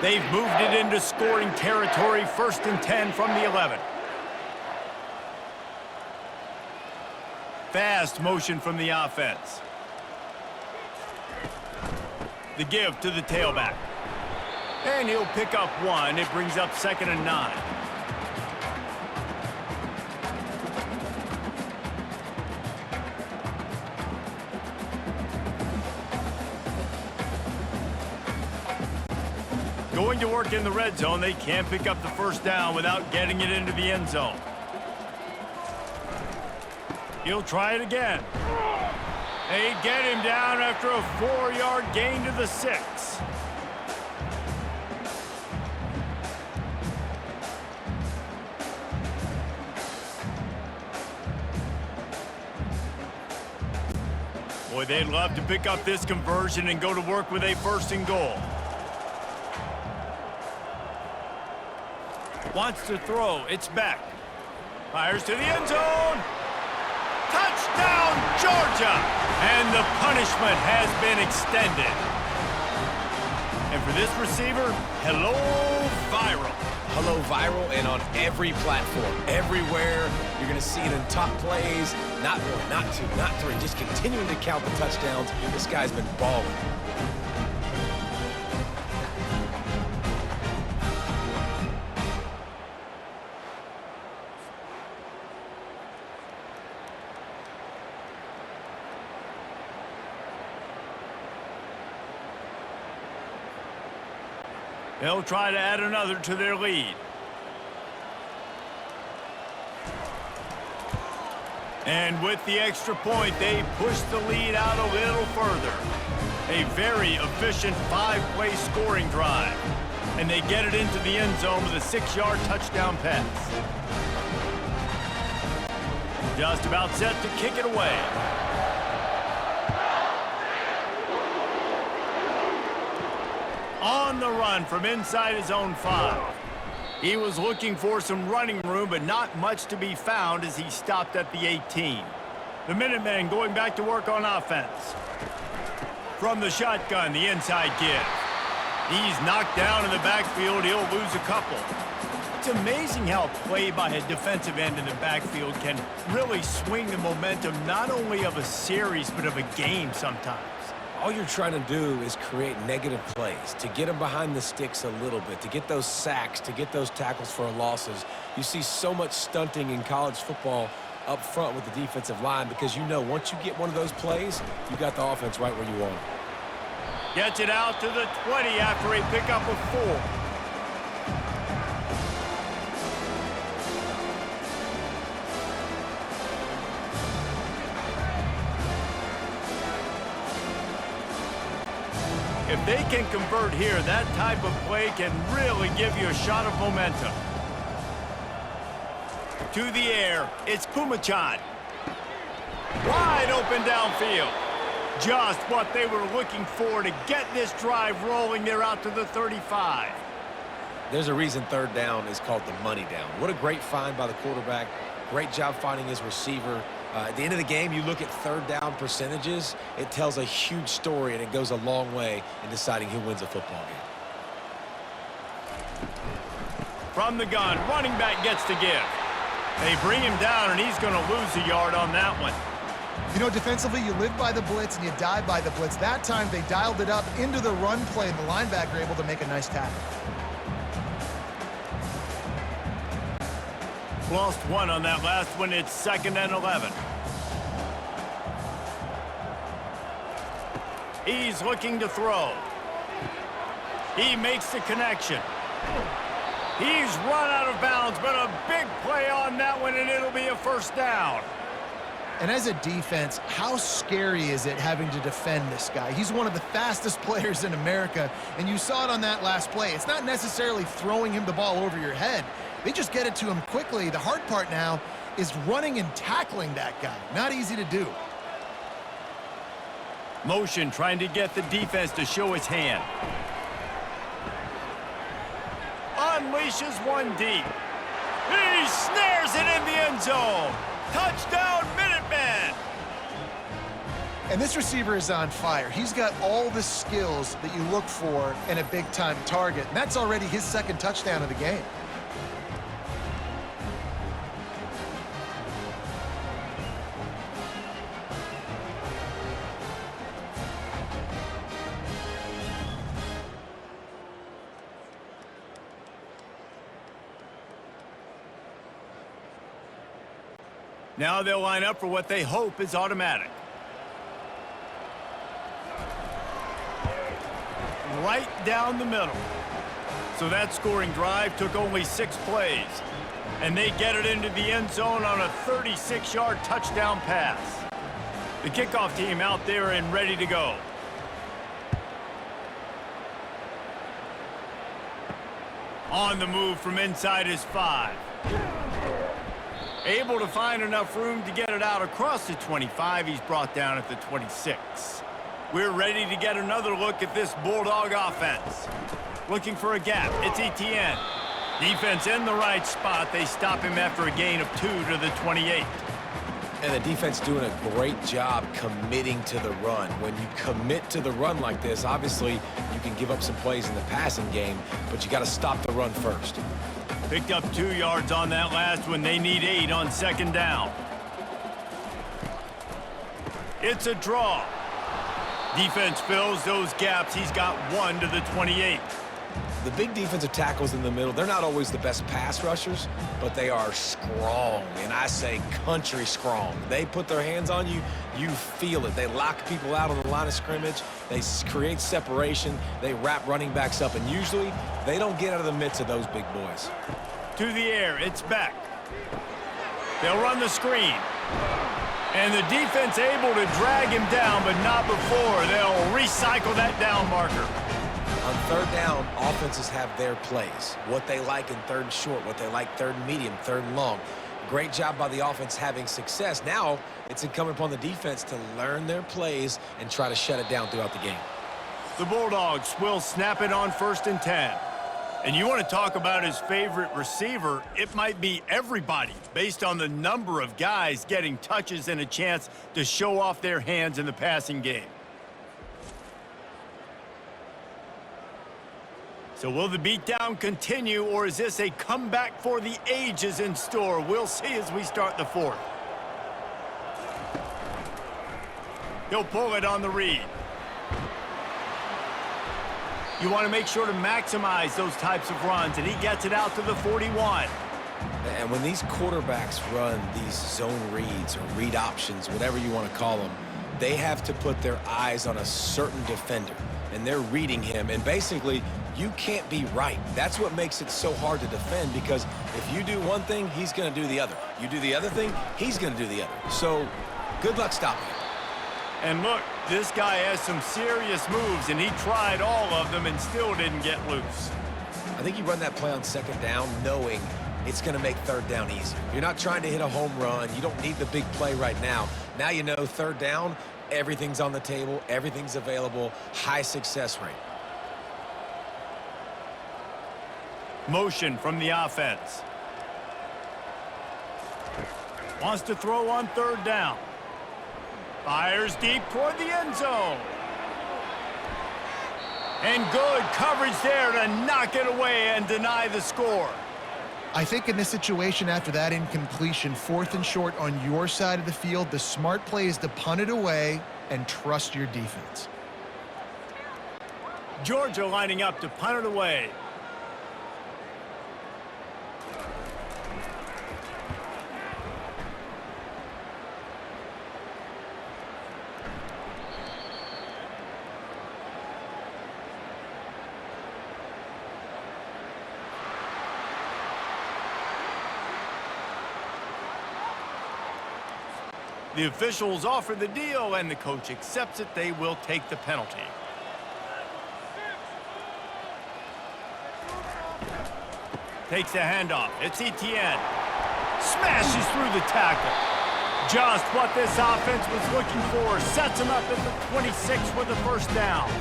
They've moved it into scoring territory, 1st and 10 from the 11. Fast motion from the offense. The give to the tailback. And he'll pick up one. It brings up 2nd and 9. Going to work in the red zone. They can't pick up the 1st down without getting it into the end zone. He'll try it again. They get him down after a 4-yard gain to the 6. Boy, they'd love to pick up this conversion and go to work with a 1st and goal. Wants to throw. It's back. Fires to the end zone. Touchdown, Georgia! And the punishment has been extended. And for this receiver, hello, viral. Hello, viral, and on every platform, everywhere. You're going to see it in top plays. Not one, not two, not three. Just continuing to count the touchdowns. This guy's been balling. They'll try to add another to their lead. And with the extra point, they push the lead out a little further. A very efficient 5-play scoring drive. And they get it into the end zone with a 6-yard touchdown pass. Just about set to kick it away. On the run from inside his own 5. He was looking for some running room, but not much to be found as he stopped at the 18. The Minutemen going back to work on offense. From the shotgun, the inside give. He's knocked down in the backfield. He'll lose a couple. It's amazing how play by a defensive end in the backfield can really swing the momentum not only of a series, but of a game sometimes. All you're trying to do is create negative plays, to get them behind the sticks a little bit, to get those sacks, to get those tackles for losses. You see so much stunting in college football up front with the defensive line because you know once you get one of those plays, you got the offense right where you want it. Gets it out to the 20 after a pickup of 4. If they can convert here, that type of play can really give you a shot of momentum. To the air, it's Pumachan. Wide open downfield. Just what they were looking for to get this drive rolling. They're out to the 35. There's a reason third down is called the money down. What a great find by the quarterback. Great job finding his receiver. At the end of the game, you look at third down percentages, it tells a huge story, and it goes a long way in deciding who wins a football game. From the gun, running back gets to give. They bring him down, and he's going to lose a yard on that one. You know, defensively, you live by the blitz and you die by the blitz. That time, they dialed it up into the run play, and the linebacker able to make a nice tackle. Lost 1 on that last one. It's 2nd and 11. He's looking to throw. He makes the connection. He's run out of bounds, but a big play on that one, and it'll be a first down. And as a defense, how scary is it having to defend this guy? He's one of the fastest players in America, and you saw it on that last play. It's not necessarily throwing him the ball over your head. They just get it to him quickly. The hard part now is running and tackling that guy. Not easy to do. Motion trying to get the defense to show his hand. Unleashes one deep. He snares it in the end zone. Touchdown, Minutemen! And this receiver is on fire. He's got all the skills that you look for in a big-time target. And that's already his 2nd touchdown of the game. Now they'll line up for what they hope is automatic. Right down the middle. So that scoring drive took only 6 plays. And they get it into the end zone on a 36-yard touchdown pass. The kickoff team out there and ready to go. On the move from inside his 5. Able to find enough room to get it out across the 25. He's brought down at the 26. We're ready to get another look at this Bulldog offense. Looking for a gap. It's ETN. Defense in the right spot. They stop him after a gain of 2 to the 28. And the defense doing a great job committing to the run. When you commit to the run like this, obviously you can give up some plays in the passing game, but you got to stop the run first. Picked up 2 yards on that last one. They need 8 on 2nd down. It's a draw. Defense fills those gaps. He's got 1 to the 28. The big defensive tackles in the middle, they're not always the best pass rushers, but they are strong, and I say country strong. They put their hands on you, you feel it. They lock people out on the line of scrimmage. They create separation. They wrap running backs up, and usually they don't get out of the midst of those big boys. To the air, it's back. They'll run the screen. And the defense able to drag him down, but not before. They'll recycle that down marker. On third down, offenses have their plays. What they like in third and short, what they like third and medium, third and long. Great job by the offense having success. Now it's incumbent upon the defense to learn their plays and try to shut it down throughout the game. The Bulldogs will snap it on 1st and 10. And you want to talk about his favorite receiver, it might be everybody based on the number of guys getting touches and a chance to show off their hands in the passing game. So will the beatdown continue, or is this a comeback for the ages in store? We'll see as we start the fourth. He'll pull it on the read. You want to make sure to maximize those types of runs, and he gets it out to the 41. And when these quarterbacks run these zone reads or read options, whatever you want to call them, they have to put their eyes on a certain defender, and they're reading him, and basically you can't be right. That's what makes it so hard to defend, because if you do one thing, he's going to do the other. You do the other thing, he's going to do the other. So good luck stopping him. And look, this guy has some serious moves, and he tried all of them and still didn't get loose. I think you run that play on second down knowing it's going to make third down easier. You're not trying to hit a home run. You don't need the big play right now. Now you know third down, everything's on the table, everything's available, high success rate. Motion from the offense. Wants to throw on third down. Fires deep toward the end zone. And good coverage there to knock it away and deny the score. I think in this situation after that incompletion, 4th and short on your side of the field, the smart play is to punt it away and trust your defense. Georgia lining up to punt it away. The officials offer the deal, and the coach accepts it. They will take the penalty. Takes the handoff. It's ETN. Smashes through the tackle. Just what this offense was looking for. Sets him up at the 26 with the first down.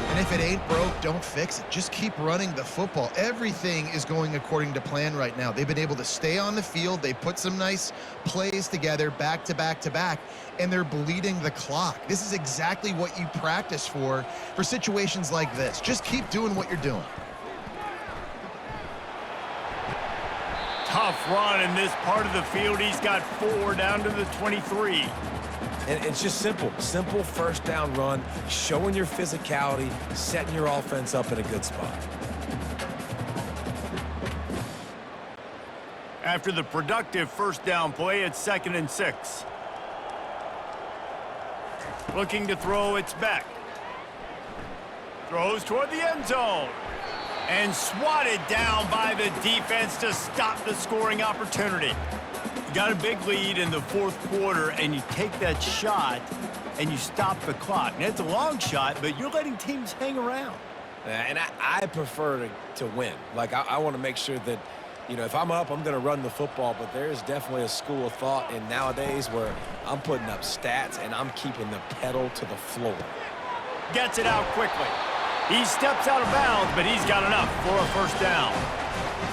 And if it ain't broke, don't fix it. Just keep running the football. Everything is going according to plan right now. They've been able to stay on the field. They put some nice plays together back to back to back, and they're bleeding the clock. This is exactly what you practice for situations like this. Just keep doing what you're doing. Tough run in this part of the field. He's got 4 down to the 23. And it's just simple first down run, showing your physicality, setting your offense up in a good spot. After the productive first down play, it's 2nd and 6. Looking to throw, it's Beck. Throws toward the end zone. And swatted down by the defense to stop the scoring opportunity. You got a big lead in the 4th quarter, and you take that shot, and you stop the clock. And it's a long shot, but you're letting teams hang around. And I prefer to win. Like, I want to make sure that, you know, if I'm up, I'm going to run the football, but there is definitely a school of thought in nowadays where I'm putting up stats and I'm keeping the pedal to the floor. Gets it out quickly. He steps out of bounds, but he's got enough for a first down.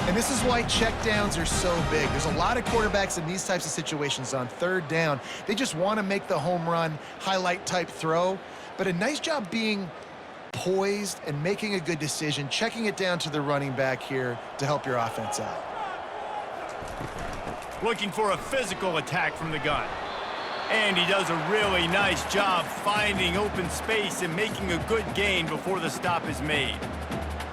And this is why checkdowns are so big. There's a lot of quarterbacks in these types of situations on third down. They just want to make the home run, highlight type throw. But a nice job being poised and making a good decision, checking it down to the running back here to help your offense out. Looking for a physical attack from the gun. And he does a really nice job finding open space and making a good gain before the stop is made.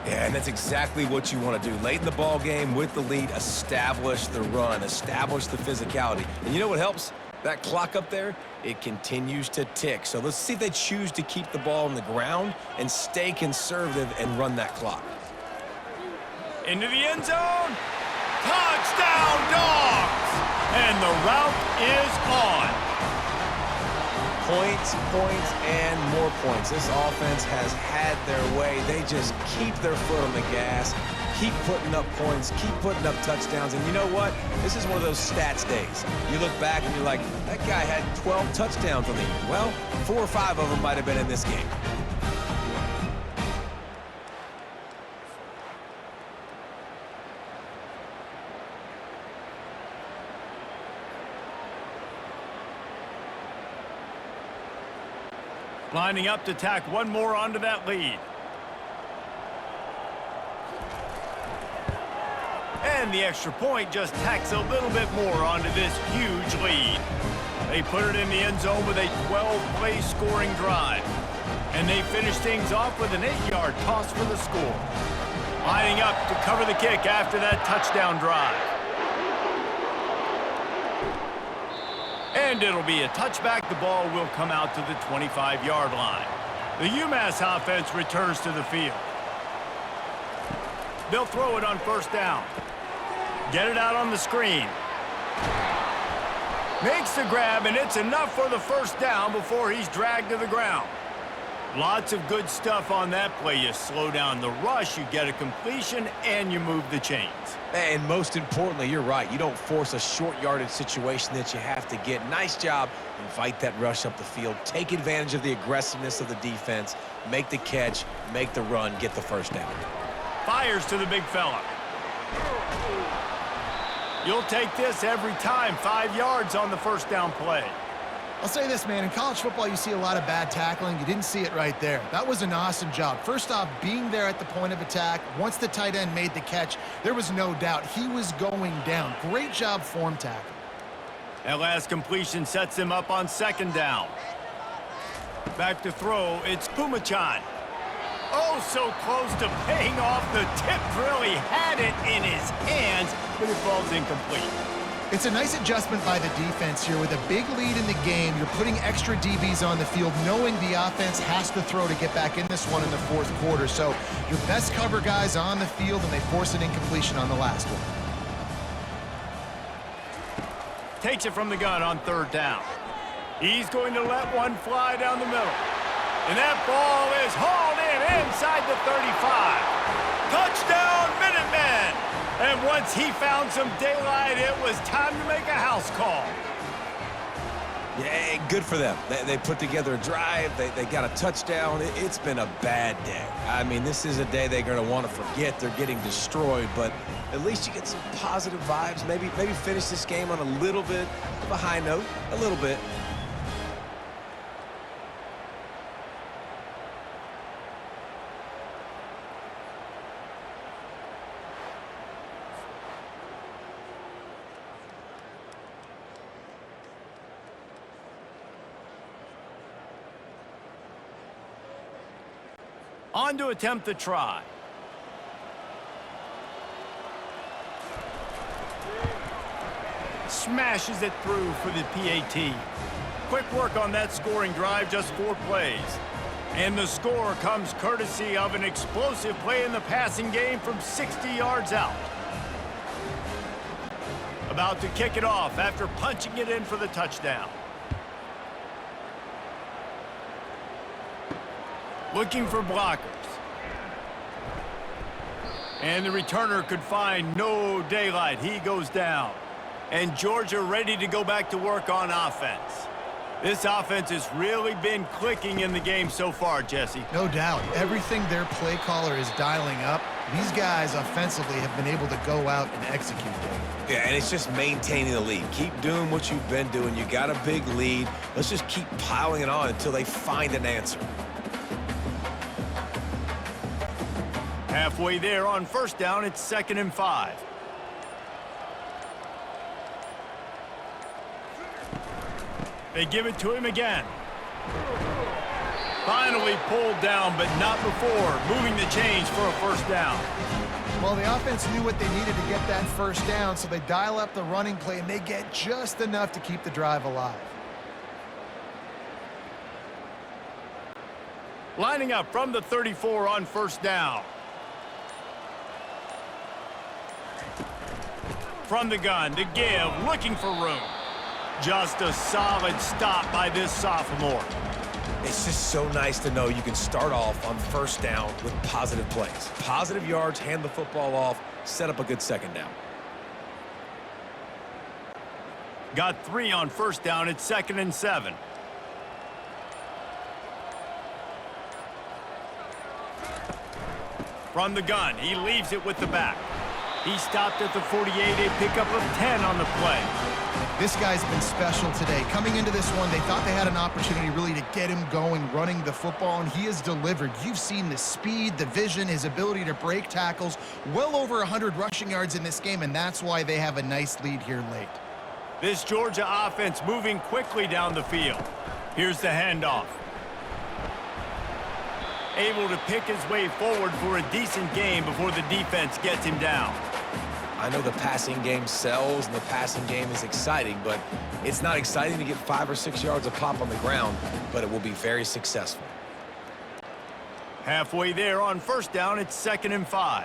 Yeah, and that's exactly what you want to do. Late in the ball game with the lead, establish the run, establish the physicality. And you know what helps? That clock up there, it continues to tick. So let's see if they choose to keep the ball on the ground and stay conservative and run that clock. Into the end zone. Touchdown, Dogs! And the route is on. Points, points, and more points. This offense has had their way. They just keep their foot on the gas, keep putting up points, keep putting up touchdowns. And you know what? This is one of those stats days. You look back and you're like, that guy had 12 touchdowns on the year. Well, 4 or 5 of them might have been in this game. Lining up to tack one more onto that lead. And the extra point just tacks a little bit more onto this huge lead. They put it in the end zone with a 12-play scoring drive. And they finish things off with an 8-yard toss for the score. Lining up to cover the kick after that touchdown drive. And it'll be a touchback. The ball will come out to the 25-yard line. The UMass offense returns to the field. They'll throw it on first down. Get it out on the screen. Makes the grab, and it's enough for the first down before he's dragged to the ground. Lots of good stuff on that play. You slow down the rush, you get a completion, and you move the chains. And most importantly, you're right. You don't force a short yardage situation that you have to get. Nice job. Invite that rush up the field. Take advantage of the aggressiveness of the defense. Make the catch, make the run, get the first down. Fires to the big fella. You'll take this every time. 5 yards on the first down play. I'll say this, man. In college football, you see a lot of bad tackling. You didn't see it right there. That was an awesome job. First off, being there at the point of attack. Once the tight end made the catch, there was no doubt he was going down. Great job form tackling. That last completion sets him up on second down. Back to throw, it's Pumachan. Oh, so close to paying off the tip drill. He had it in his hands, but it falls incomplete. It's a nice adjustment by the defense here. With a big lead in the game, you're putting extra DBs on the field, knowing the offense has to throw to get back in this one in the fourth quarter. So your best cover guys on the field, and they force an incompletion on the last one. Takes it from the gun on third down. He's going to let one fly down the middle. And that ball is hauled in inside the 35. Touchdown, Minutemen! And once he found some daylight, it was time to make a house call. Yeah, good for them. They put together a drive. They got a touchdown. It's been a bad day. I mean, this is a day they're going to want to forget. They're getting destroyed, but at least you get some positive vibes. Maybe finish this game on a little bit of a high note, a little bit. On to attempt the try. Smashes it through for the PAT. Quick work on that scoring drive, just 4 plays. And the score comes courtesy of an explosive play in the passing game from 60 yards out. About to kick it off after punching it in for the touchdown. Looking for blockers. And the returner could find no daylight. He goes down. And Georgia ready to go back to work on offense. This offense has really been clicking in the game so far, Jesse. No doubt. Everything their play caller is dialing up, these guys offensively have been able to go out and execute. Yeah, and it's just maintaining the lead. Keep doing what you've been doing. You got a big lead. Let's just keep piling it on until they find an answer. Halfway there on first down, it's 2nd and 5. They give it to him again. Finally pulled down, but not before moving the chains for a first down. Well, the offense knew what they needed to get that first down, so they dial up the running play, and they get just enough to keep the drive alive. Lining up from the 34 on first down. From the gun to give, looking for room. Just a solid stop by this sophomore. It's just so nice to know you can start off on first down with positive plays. Positive yards, hand the football off, set up a good second down. Got 3 on first down. It's 2nd and 7. From the gun, he leaves it with the back. He stopped at the 48, a pickup of 10 on the play. This guy's been special today. Coming into this one, they thought they had an opportunity really to get him going, running the football, and he has delivered. You've seen the speed, the vision, his ability to break tackles, well over 100 rushing yards in this game, and that's why they have a nice lead here late. This Georgia offense moving quickly down the field. Here's the handoff. Able to pick his way forward for a decent game before the defense gets him down. I know the passing game sells and the passing game is exciting, but it's not exciting to get 5 or 6 yards a pop on the ground, but it will be very successful. Halfway there on first down, it's 2nd and 5.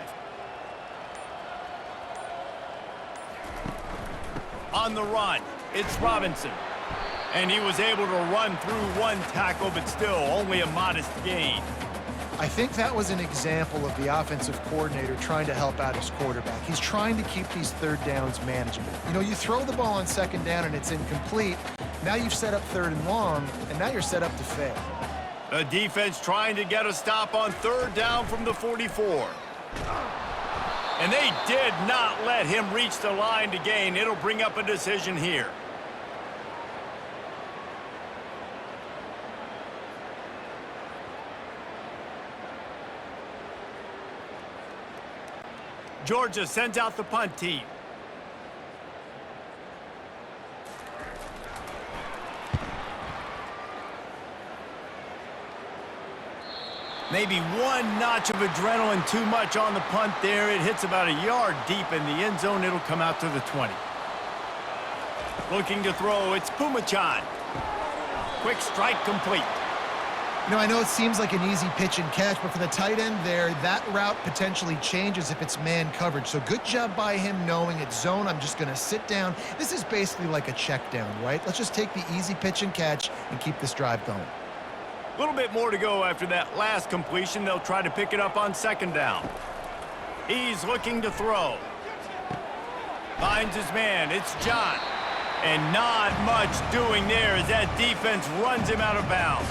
On the run, it's Robinson. And he was able to run through 1 tackle, but still only a modest gain. I think that was an example of the offensive coordinator trying to help out his quarterback. He's trying to keep these third downs manageable. You know, you throw the ball on second down and it's incomplete. Now you've set up 3rd and long, and now you're set up to fail. The defense trying to get a stop on 3rd down from the 44. And they did not let him reach the line to gain. It'll bring up a decision here. Georgia sends out the punt team. Maybe 1 notch of adrenaline too much on the punt there. It hits about a yard deep in the end zone. It'll come out to the 20. Looking to throw, it's Pumachan. Quick strike complete. You know, I know it seems like an easy pitch and catch, but for the tight end there, that route potentially changes if it's man coverage. So good job by him knowing it's zone. I'm just going to sit down. This is basically like a check down, right? Let's just take the easy pitch and catch and keep this drive going. A little bit more to go after that last completion. They'll try to pick it up on 2nd down. He's looking to throw. Finds his man. It's John. And not much doing there as that defense runs him out of bounds.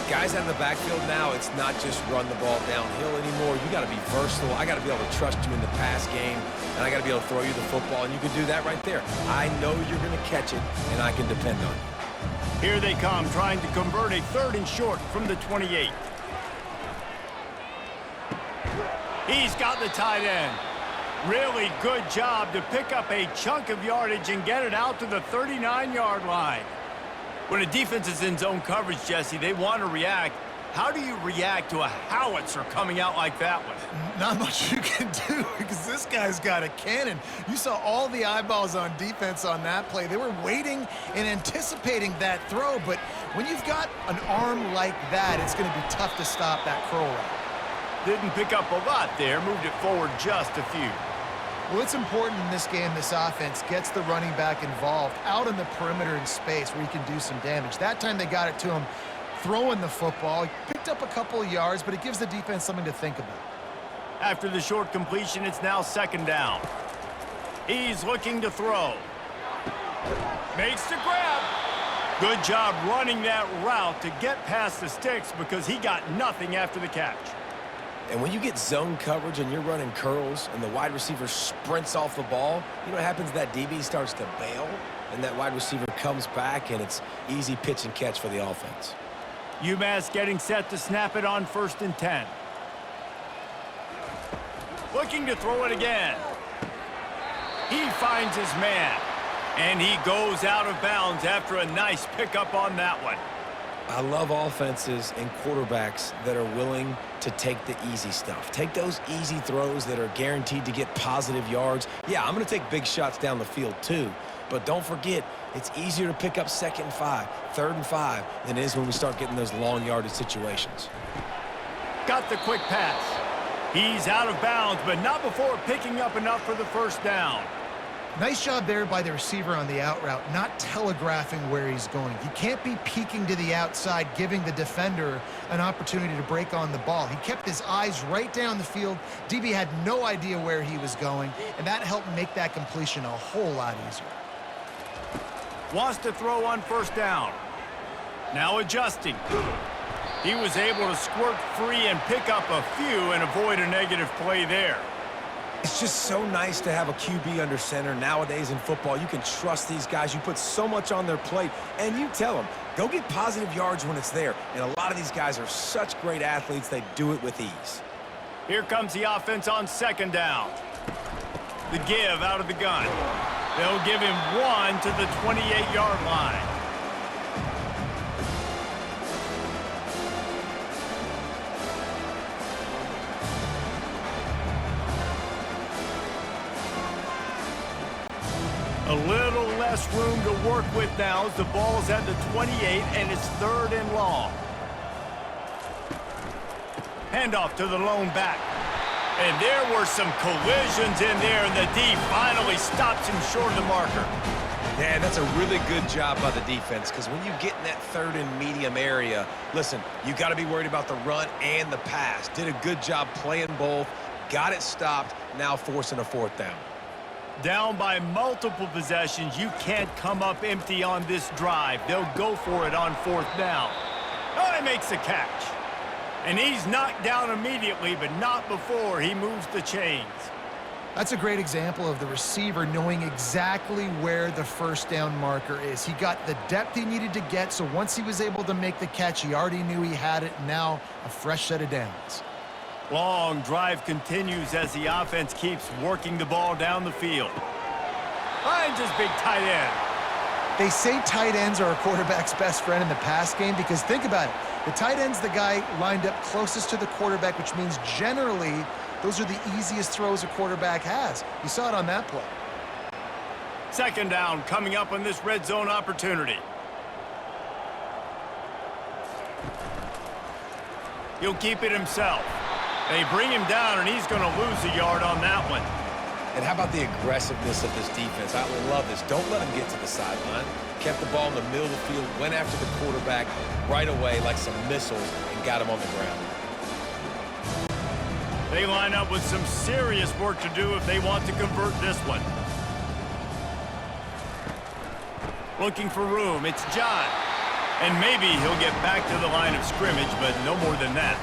Guys out of the backfield now, it's not just run the ball downhill anymore. You got to be versatile. I got to be able to trust you in the pass game, and I got to be able to throw you the football, and you can do that right there. I know you're going to catch it, and I can depend on you. Here they come, trying to convert a 3rd and short from the 28. He's got the tight end. Really good job to pick up a chunk of yardage and get it out to the 39-yard line. When a defense is in zone coverage, Jesse, they want to react. How do you react to a howitzer coming out like that one? Not much you can do because this guy's got a cannon. You saw all the eyeballs on defense on that play. They were waiting and anticipating that throw, but when you've got an arm like that, it's going to be tough to stop that curl route. Didn't pick up a lot there, moved it forward just a few. Well, it's important in this game this offense gets the running back involved out in the perimeter in space where he can do some damage. That time they got it to him throwing the football. He picked up a couple of yards, but it gives the defense something to think about. After the short completion, it's now 2nd down. He's looking to throw. Makes the grab. Good job running that route to get past the sticks because he got nothing after the catch. And when you get zone coverage and you're running curls and the wide receiver sprints off the ball, you know what happens? That DB starts to bail, and that wide receiver comes back, and it's easy pitch and catch for the offense. UMass getting set to snap it on 1st and 10. Looking to throw it again. He finds his man, and he goes out of bounds after a nice pickup on that one. I love offenses and quarterbacks that are willing to take the easy stuff. Take those easy throws that are guaranteed to get positive yards. Yeah, I'm going to take big shots down the field too. But don't forget, it's easier to pick up 2nd and 5, 3rd and 5 than it is when we start getting those long yardage situations. Got the quick pass. He's out of bounds, but not before picking up enough for the first down. Nice job there by the receiver on the out route, not telegraphing where he's going. You can't be peeking to the outside, giving the defender an opportunity to break on the ball. He kept his eyes right down the field. DB had no idea where he was going, and that helped make that completion a whole lot easier. Wants to throw on first down. Now adjusting. He was able to squirt free and pick up a few and avoid a negative play there. It's just so nice to have a QB under center nowadays in football. You can trust these guys. You put so much on their plate, and you tell them, go get positive yards when it's there. And a lot of these guys are such great athletes, they do it with ease. Here comes the offense on 2nd down. The give out of the gun. They'll give him 1 to the 28-yard line. A little less room to work with now as the ball's at the 28 and it's 3rd and long. Handoff to the lone back. And there were some collisions in there, and the D finally stops him short of the marker. Yeah, that's a really good job by the defense, because when you get in that 3rd and medium area, listen, you got to be worried about the run and the pass. Did a good job playing both, got it stopped, now forcing a 4th down. Down by multiple possessions, you can't come up empty on this drive. They'll go for it on 4th down. Oh, he makes the catch. And he's knocked down immediately, but not before he moves the chains. That's a great example of the receiver knowing exactly where the first down marker is. He got the depth he needed to get, so once he was able to make the catch, he already knew he had it. Now a fresh set of downs. Long drive continues as the offense keeps working the ball down the field. Finds his big tight end. They say tight ends are a quarterback's best friend in the pass game because think about it. The tight end's the guy lined up closest to the quarterback, which means generally those are the easiest throws a quarterback has. You saw it on that play. 2nd down coming up on this red zone opportunity. He'll keep it himself. They bring him down, and he's going to lose a yard on that one. And how about the aggressiveness of this defense? I love this. Don't let him get to the sideline. Kept the ball in the middle of the field, went after the quarterback right away like some missiles, and got him on the ground. They line up with some serious work to do if they want to convert this one. Looking for room. It's John. And maybe he'll get back to the line of scrimmage, but no more than that.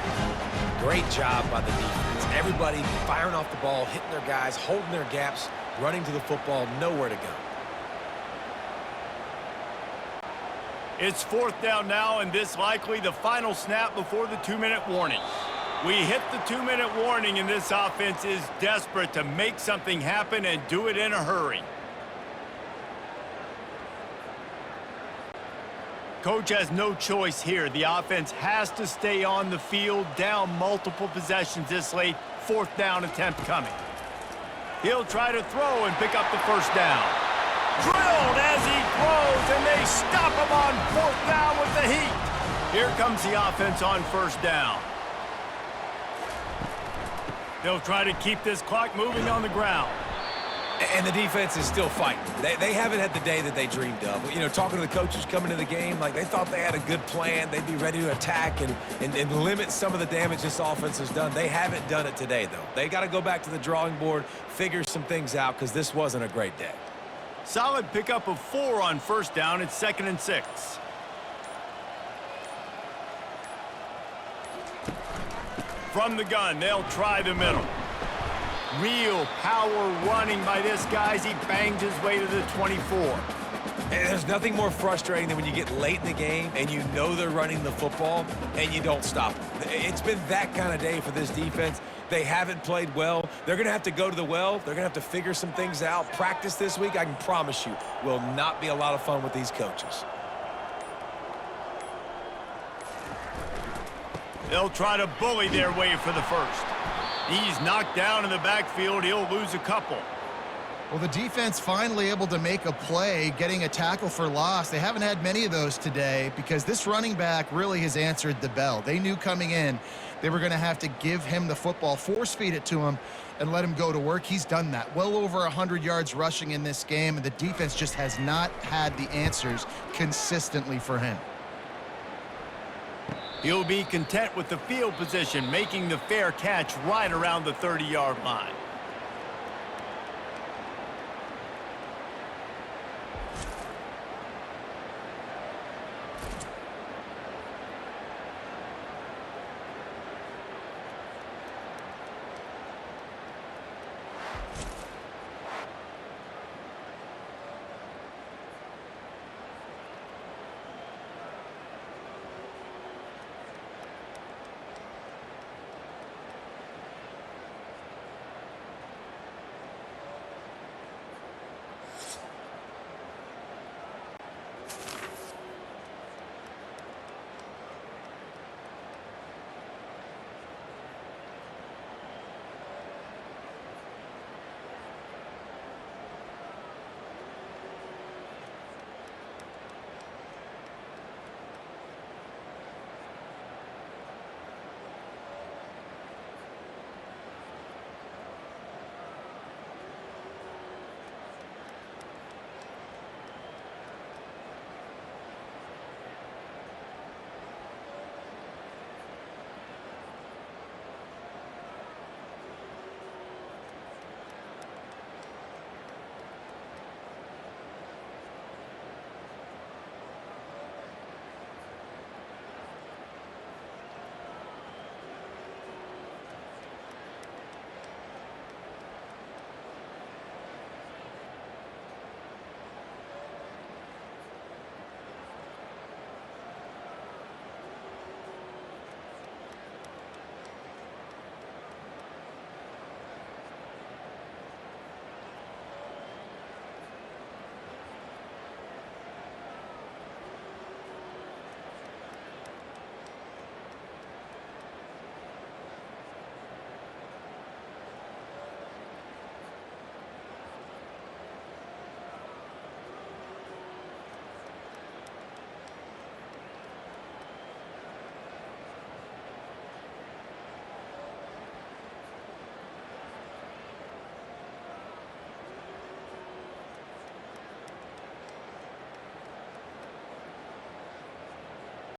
Great job by the defense. Everybody firing off the ball, hitting their guys, holding their gaps, running to the football, nowhere to go. It's 4th down now, and this likely the final snap before the 2-minute warning. We hit the 2-minute warning, and this offense is desperate to make something happen and do it in a hurry. Coach has no choice here. The offense has to stay on the field, down multiple possessions this late. 4th down attempt coming. He'll try to throw and pick up the first down. Drilled as he throws, and they stop him on 4th down with the heat. Here comes the offense on 1st down. They'll try to keep this clock moving on the ground. And the defense is still fighting. They haven't had the day that they dreamed of. You know, talking to the coaches coming to the game, like they thought they had a good plan. They'd be ready to attack and limit some of the damage this offense has done. They haven't done it today, though. They got to go back to the drawing board, figure some things out, because this wasn't a great day. Solid pickup of 4 on 1st down. It's 2nd and 6. From the gun, they'll try the middle. Real power running by this guy as he bangs his way to the 24. And there's nothing more frustrating than when you get late in the game and you know they're running the football and you don't stop them. It's been that kind of day for this defense. They haven't played well. They're going to have to go to the well. They're going to have to figure some things out. Practice this week, I can promise you, will not be a lot of fun with these coaches. They'll try to bully their way for the first. He's knocked down in the backfield. He'll lose a couple. Well, the defense finally able to make a play, getting a tackle for loss. They haven't had many of those today because this running back really has answered the bell. They knew coming in they were going to have to give him the football, force feed it to him, and let him go to work. He's done that. Well over 100 yards rushing in this game, and the defense just has not had the answers consistently for him. He'll be content with the field position, making the fair catch right around the 30-yard line.